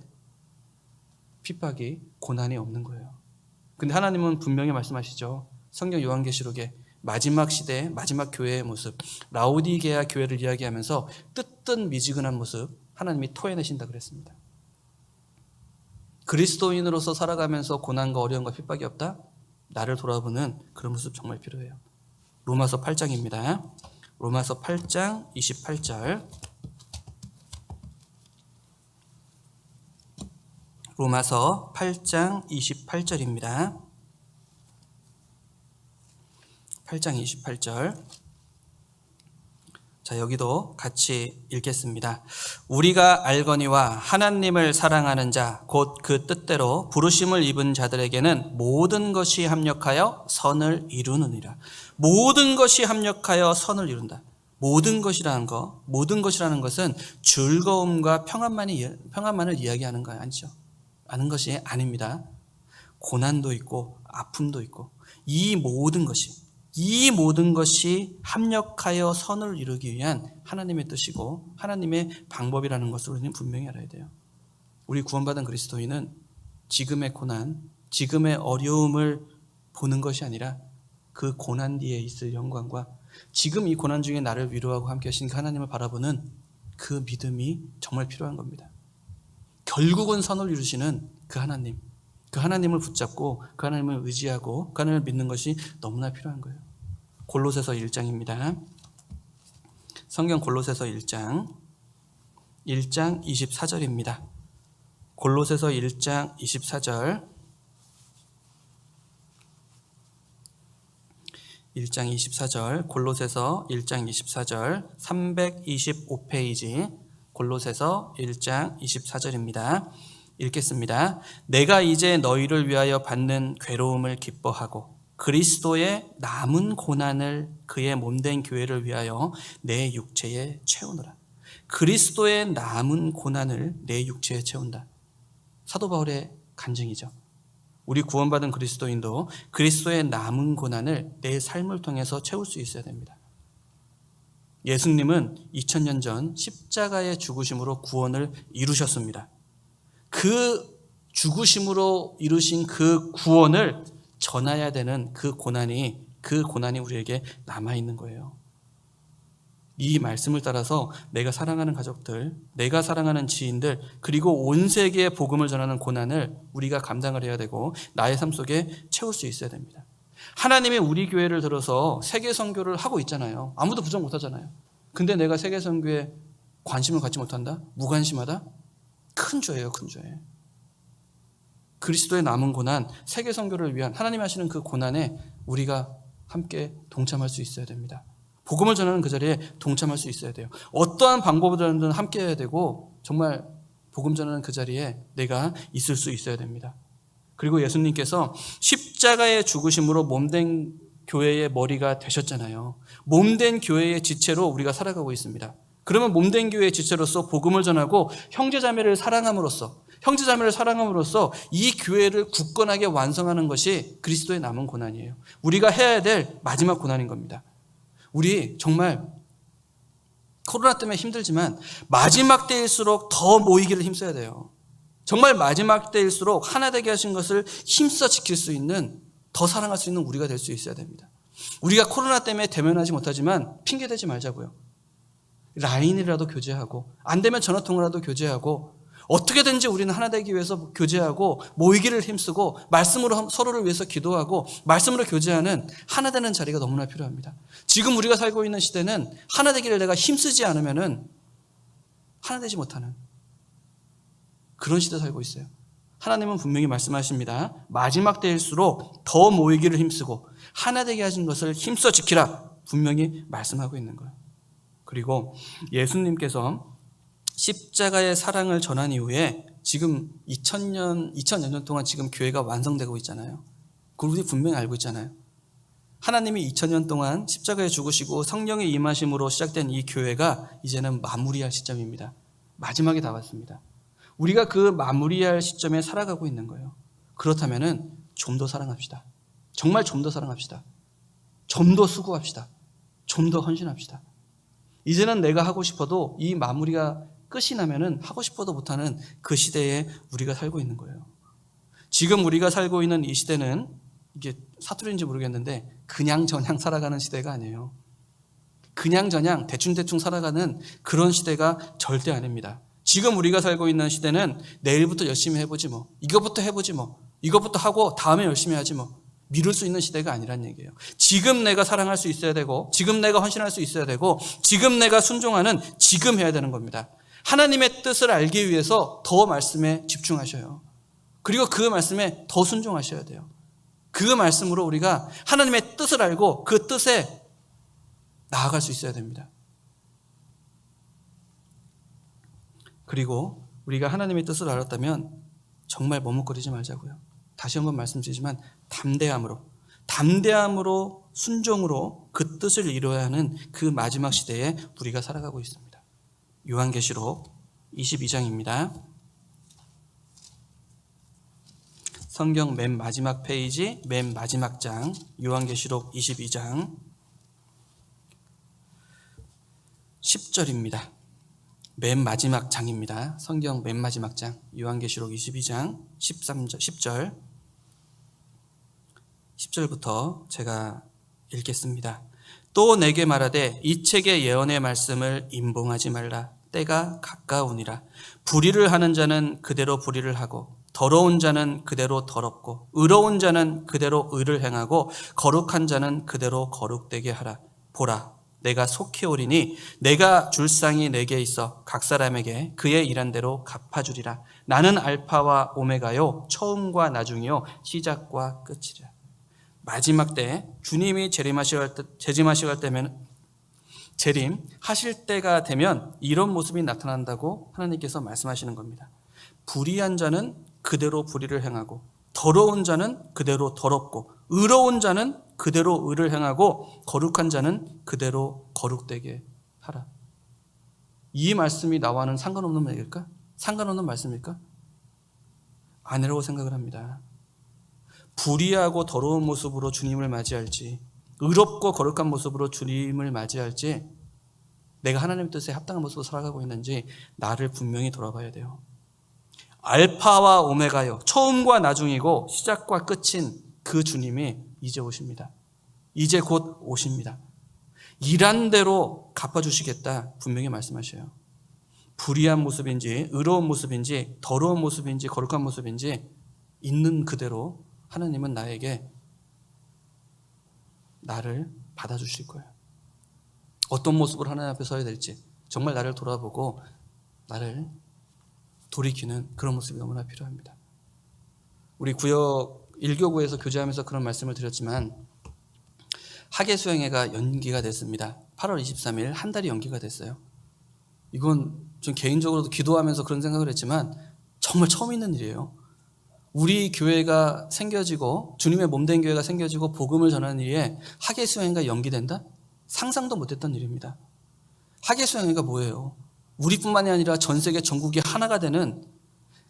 핍박이 고난이 없는 거예요. 근데 하나님은 분명히 말씀하시죠. 성경 요한계시록에 마지막 시대 마지막 교회의 모습 라오디게아 교회를 이야기하면서 뜨뜻미지근한 모습 하나님이 토해내신다 그랬습니다. 그리스도인으로서 살아가면서 고난과 어려움과 핍박이 없다? 나를 돌아보는 그런 모습 정말 필요해요. 로마서 8장입니다. 로마서 8장 28절 로마서 8장 28절입니다. 8장 28절 자, 여기도 같이 읽겠습니다. 우리가 알거니와 하나님을 사랑하는 자 곧 그 뜻대로 부르심을 입은 자들에게는 모든 것이 합력하여 선을 이루느니라. 모든 것이 합력하여 선을 이룬다. 모든 것이라는 것은 즐거움과 평안만을 이야기하는 거 아니죠. 아는 것이 아닙니다. 고난도 있고 아픔도 있고 이 모든 것이 합력하여 선을 이루기 위한 하나님의 뜻이고 하나님의 방법이라는 것을 우리는 분명히 알아야 돼요. 우리 구원받은 그리스도인은 지금의 고난, 지금의 어려움을 보는 것이 아니라 그 고난 뒤에 있을 영광과 지금 이 고난 중에 나를 위로하고 함께 하신 그 하나님을 바라보는 그 믿음이 정말 필요한 겁니다. 결국은 선을 이루시는 그 하나님을 붙잡고 그 하나님을 의지하고 그 하나님을 믿는 것이 너무나 필요한 거예요. 골로새서 1장입니다. 성경 골로새서 1장 24절입니다. 골로새서 1장 24절 1장 24절 골로새서 1장 24절 325페이지 골로새서 1장 24절입니다. 읽겠습니다. 내가 이제 너희를 위하여 받는 괴로움을 기뻐하고 그리스도의 남은 고난을 그의 몸된 교회를 위하여 내 육체에 채우노라. 그리스도의 남은 고난을 내 육체에 채운다. 사도 바울의 간증이죠. 우리 구원받은 그리스도인도 그리스도의 남은 고난을 내 삶을 통해서 채울 수 있어야 됩니다. 예수님은 2000년 전 십자가의 죽으심으로 구원을 이루셨습니다. 그 죽으심으로 이루신 그 구원을 전해야 되는 그 고난이 우리에게 남아있는 거예요. 이 말씀을 따라서 내가 사랑하는 가족들, 내가 사랑하는 지인들, 그리고 온 세계에 복음을 전하는 고난을 우리가 감당을 해야 되고 나의 삶 속에 채울 수 있어야 됩니다. 하나님이 우리 교회를 들어서 세계 선교를 하고 있잖아요. 아무도 부정 못하잖아요. 근데 내가 세계 선교에 관심을 갖지 못한다? 무관심하다? 큰 죄예요, 큰 죄. 그리스도의 남은 고난, 세계 선교를 위한 하나님 하시는 그 고난에 우리가 함께 동참할 수 있어야 됩니다. 복음을 전하는 그 자리에 동참할 수 있어야 돼요. 어떠한 방법으로든 함께 해야 되고 정말 복음 전하는 그 자리에 내가 있을 수 있어야 됩니다. 그리고 예수님께서 십자가의 죽으심으로 몸된 교회의 머리가 되셨잖아요. 몸된 교회의 지체로 우리가 살아가고 있습니다. 그러면 몸된 교회의 지체로서 복음을 전하고 형제자매를 사랑함으로써 이 교회를 굳건하게 완성하는 것이 그리스도의 남은 고난이에요. 우리가 해야 될 마지막 고난인 겁니다. 우리 정말 코로나 때문에 힘들지만 마지막 때일수록 더 모이기를 힘써야 돼요. 정말 마지막 때일수록 하나 되게 하신 것을 힘써 지킬 수 있는, 더 사랑할 수 있는 우리가 될 수 있어야 됩니다. 우리가 코로나 때문에 대면하지 못하지만 핑계대지 말자고요. 라인이라도 교제하고, 안 되면 전화통화라도 교제하고, 어떻게든지 우리는 하나 되기 위해서 교제하고 모이기를 힘쓰고 말씀으로 서로를 위해서 기도하고 말씀으로 교제하는 하나 되는 자리가 너무나 필요합니다. 지금 우리가 살고 있는 시대는 하나 되기를 내가 힘쓰지 않으면은 하나 되지 못하는 그런 시대에 살고 있어요. 하나님은 분명히 말씀하십니다. 마지막 때일수록 더 모이기를 힘쓰고 하나 되게 하신 것을 힘써 지키라. 분명히 말씀하고 있는 거예요. 그리고 예수님께서 십자가의 사랑을 전한 이후에 지금 2000년 동안 지금 교회가 완성되고 있잖아요. 그걸 우리 분명히 알고 있잖아요. 하나님이 2000년 동안 십자가에 죽으시고 성령의 임하심으로 시작된 이 교회가 이제는 마무리할 시점입니다. 마지막에 다 왔습니다. 우리가 그 마무리할 시점에 살아가고 있는 거예요. 그렇다면은 좀 더 사랑합시다. 정말 좀 더 사랑합시다. 좀 더 수고합시다. 좀 더 헌신합시다. 이제는 내가 하고 싶어도 이 마무리가 끝이 나면은 하고 싶어도 못하는 그 시대에 우리가 살고 있는 거예요. 지금 우리가 살고 있는 이 시대는 이게 사투리인지 모르겠는데 그냥 저냥 살아가는 시대가 아니에요. 그냥 저냥 대충 살아가는 그런 시대가 절대 아닙니다. 지금 우리가 살고 있는 시대는 내일부터 열심히 해보지 뭐, 이것부터 해보지 뭐, 이것부터 하고 다음에 열심히 하지 뭐, 미룰 수 있는 시대가 아니란 얘기예요. 지금 내가 사랑할 수 있어야 되고, 지금 내가 헌신할 수 있어야 되고, 지금 내가 순종하는 지금 해야 되는 겁니다. 하나님의 뜻을 알기 위해서 더 말씀에 집중하셔요. 그리고 그 말씀에 더 순종하셔야 돼요. 그 말씀으로 우리가 하나님의 뜻을 알고 그 뜻에 나아갈 수 있어야 됩니다. 그리고 우리가 하나님의 뜻을 알았다면 정말 머뭇거리지 말자고요. 다시 한번 말씀드리지만 담대함으로 순종으로 그 뜻을 이루어야 하는 그 마지막 시대에 우리가 살아가고 있습니다. 요한계시록 22장입니다. 성경 맨 마지막 페이지, 맨 마지막 장, 요한계시록 22장 10절입니다. 맨 마지막 장입니다. 성경 맨 마지막 장, 요한계시록 22장 10절 10절부터 제가 읽겠습니다. 또 내게 말하되 이 책의 예언의 말씀을 임봉하지 말라. 때가 가까우니라. 불의를 하는 자는 그대로 불의를 하고 더러운 자는 그대로 더럽고 의로운 자는 그대로 의를 행하고 거룩한 자는 그대로 거룩되게 하라. 보라, 내가 속히 오리니 내가 줄 상이 내게 있어 각 사람에게 그의 일한 대로 갚아주리라. 나는 알파와 오메가요, 처음과 나중이요, 시작과 끝이라. 마지막 때 주님이 재림하실 때면 재림하실 때가 되면 이런 모습이 나타난다고 하나님께서 말씀하시는 겁니다. 불의한 자는 그대로 불의를 행하고 더러운 자는 그대로 더럽고 의로운 자는 그대로 의를 행하고 거룩한 자는 그대로 거룩되게 하라. 이 말씀이 나와는 상관없는 말일까? 상관없는 말씀일까? 아니라고 생각을 합니다. 불의하고 더러운 모습으로 주님을 맞이할지 의롭고 거룩한 모습으로 주님을 맞이할지 내가 하나님의 뜻에 합당한 모습으로 살아가고 있는지 나를 분명히 돌아봐야 돼요. 알파와 오메가요, 처음과 나중이고 시작과 끝인 그 주님이 이제 오십니다. 이제 곧 오십니다. 일한 대로 갚아주시겠다 분명히 말씀하셔요. 불의한 모습인지 의로운 모습인지 더러운 모습인지 거룩한 모습인지 있는 그대로 하나님은 나를 받아주실 거예요. 어떤 모습으로 하나님 앞에 서야 될지 정말 나를 돌아보고 나를 돌이키는 그런 모습이 너무나 필요합니다. 우리 구역 1교구에서 교제하면서 그런 말씀을 드렸지만 학예수행회가 연기가 됐습니다. 8월 23일 한 달이 연기가 됐어요. 이건 좀 개인적으로도 기도하면서 그런 생각을 했지만 정말 처음 있는 일이에요. 우리 교회가 생겨지고 주님의 몸된 교회가 생겨지고 복음을 전하는 일에 학예수행회가 연기된다? 상상도 못했던 일입니다. 학예수행회가 뭐예요? 우리뿐만이 아니라 전 세계 전국이 하나가 되는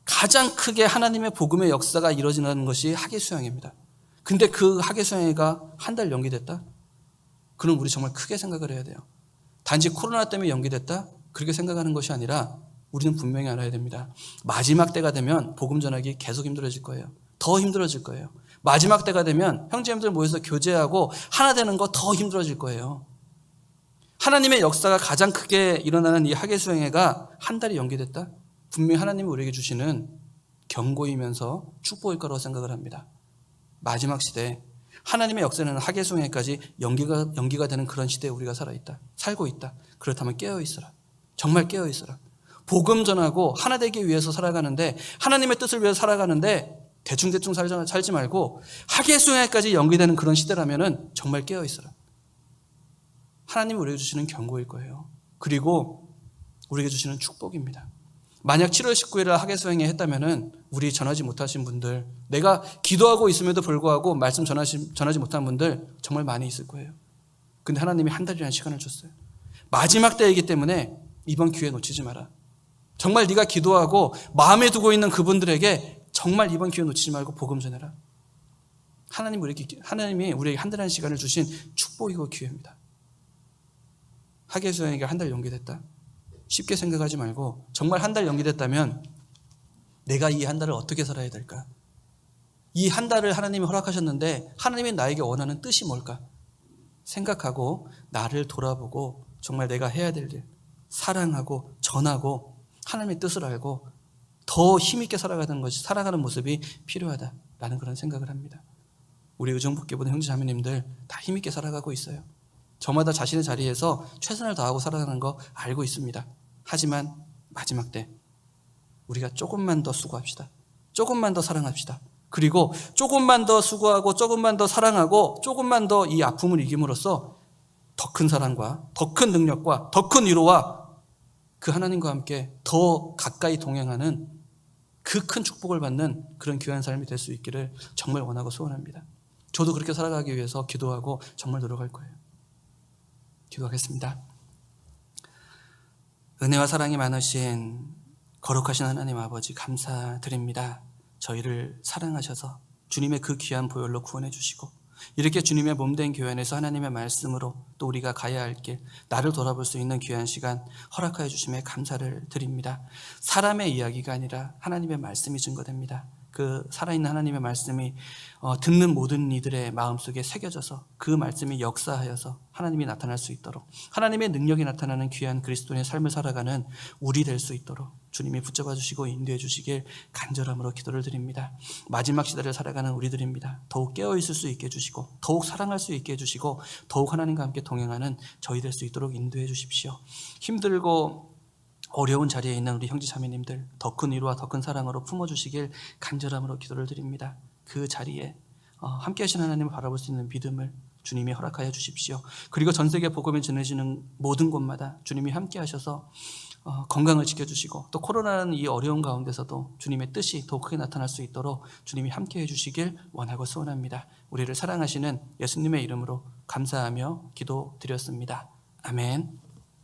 가장 크게 하나님의 복음의 역사가 이루어지는 것이 학예수행회입니다. 근데 그 학예수행회가 한 달 연기됐다? 그럼 우리 정말 크게 생각을 해야 돼요. 단지 코로나 때문에 연기됐다? 그렇게 생각하는 것이 아니라 우리는 분명히 알아야 됩니다. 마지막 때가 되면 복음 전하기 계속 힘들어질 거예요. 더 힘들어질 거예요. 마지막 때가 되면 형제님들 모여서 교제하고 하나 되는 거 더 힘들어질 거예요. 하나님의 역사가 가장 크게 일어나는 이 학예수행회가 한 달이 연기됐다? 분명히 하나님이 우리에게 주시는 경고이면서 축복일 거라고 생각을 합니다. 마지막 시대에 하나님의 역사는 학예수행회까지 연기가 되는 그런 시대에 우리가 살고 있다. 그렇다면 깨어있어라. 정말 깨어있어라. 복음 전하고 하나 되기 위해서 살아가는데 하나님의 뜻을 위해서 살아가는데 대충 살지 말고 학예수행회까지 연기되는 그런 시대라면 정말 깨어있어라. 하나님이 우리에게 주시는 경고일 거예요. 그리고 우리에게 주시는 축복입니다. 만약 7월 19일 학예수행회 했다면 우리 전하지 못하신 분들, 내가 기도하고 있음에도 불구하고 말씀 전하지 못한 분들 정말 많이 있을 거예요. 근데 하나님이 한 달이라는 시간을 줬어요. 마지막 때이기 때문에 이번 기회 놓치지 마라. 정말 네가 기도하고 마음에 두고 있는 그분들에게 정말 이번 기회 놓치지 말고 복음 전해라. 하나님이 우리에게 한 달이라는 시간을 주신 축복이고 기회입니다. 학예수행회가 한 달 연기됐다. 쉽게 생각하지 말고 정말 한 달 연기됐다면 내가 이 한 달을 어떻게 살아야 될까? 이 한 달을 하나님이 허락하셨는데 하나님이 나에게 원하는 뜻이 뭘까? 생각하고 나를 돌아보고 정말 내가 해야 될 일, 사랑하고 전하고 하나님의 뜻을 알고 더 힘있게 살아가는 모습이 필요하다라는 그런 생각을 합니다. 우리 의정부교보는 형제 자매님들 다 힘있게 살아가고 있어요. 저마다 자신의 자리에서 최선을 다하고 살아가는 거 알고 있습니다. 하지만 마지막 때 우리가 조금만 더 수고합시다. 조금만 더 사랑합시다. 그리고 조금만 더 수고하고 조금만 더 사랑하고 조금만 더 이 아픔을 이김으로써 더 큰 사랑과 더 큰 능력과 더 큰 위로와 그 하나님과 함께 더 가까이 동행하는 그 큰 축복을 받는 그런 귀한 삶이 될 수 있기를 정말 원하고 소원합니다. 저도 그렇게 살아가기 위해서 기도하고 정말 노력할 거예요. 기도하겠습니다. 은혜와 사랑이 많으신 거룩하신 하나님 아버지 감사드립니다. 저희를 사랑하셔서 주님의 그 귀한 보혈로 구원해 주시고 이렇게 주님의 몸된 교회 안에서 하나님의 말씀으로 또 우리가 가야 할 길, 나를 돌아볼 수 있는 귀한 시간 허락하여 주심에 감사를 드립니다. 사람의 이야기가 아니라 하나님의 말씀이 증거됩니다. 그 살아있는 하나님의 말씀이 듣는 모든 이들의 마음속에 새겨져서 그 말씀이 역사하여서 하나님이 나타날 수 있도록 하나님의 능력이 나타나는 귀한 그리스도인의 삶을 살아가는 우리 될 수 있도록 주님이 붙잡아 주시고 인도해 주시길 간절함으로 기도를 드립니다. 마지막 시대를 살아가는 우리들입니다. 더욱 깨어있을 수 있게 해주시고 더욱 사랑할 수 있게 해주시고 더욱 하나님과 함께 동행하는 저희 될 수 있도록 인도해 주십시오. 힘들고 어려운 자리에 있는 우리 형제 자매님들 더 큰 위로와 더 큰 사랑으로 품어주시길 간절함으로 기도를 드립니다. 그 자리에 함께 하신 하나님을 바라볼 수 있는 믿음을 주님이 허락하여 주십시오. 그리고 전 세계 복음이 전해지는 모든 곳마다 주님이 함께 하셔서 건강을 지켜주시고 또 코로나라는 이 어려운 가운데서도 주님의 뜻이 더 크게 나타날 수 있도록 주님이 함께 해주시길 원하고 소원합니다. 우리를 사랑하시는 예수님의 이름으로 감사하며 기도드렸습니다. 아멘.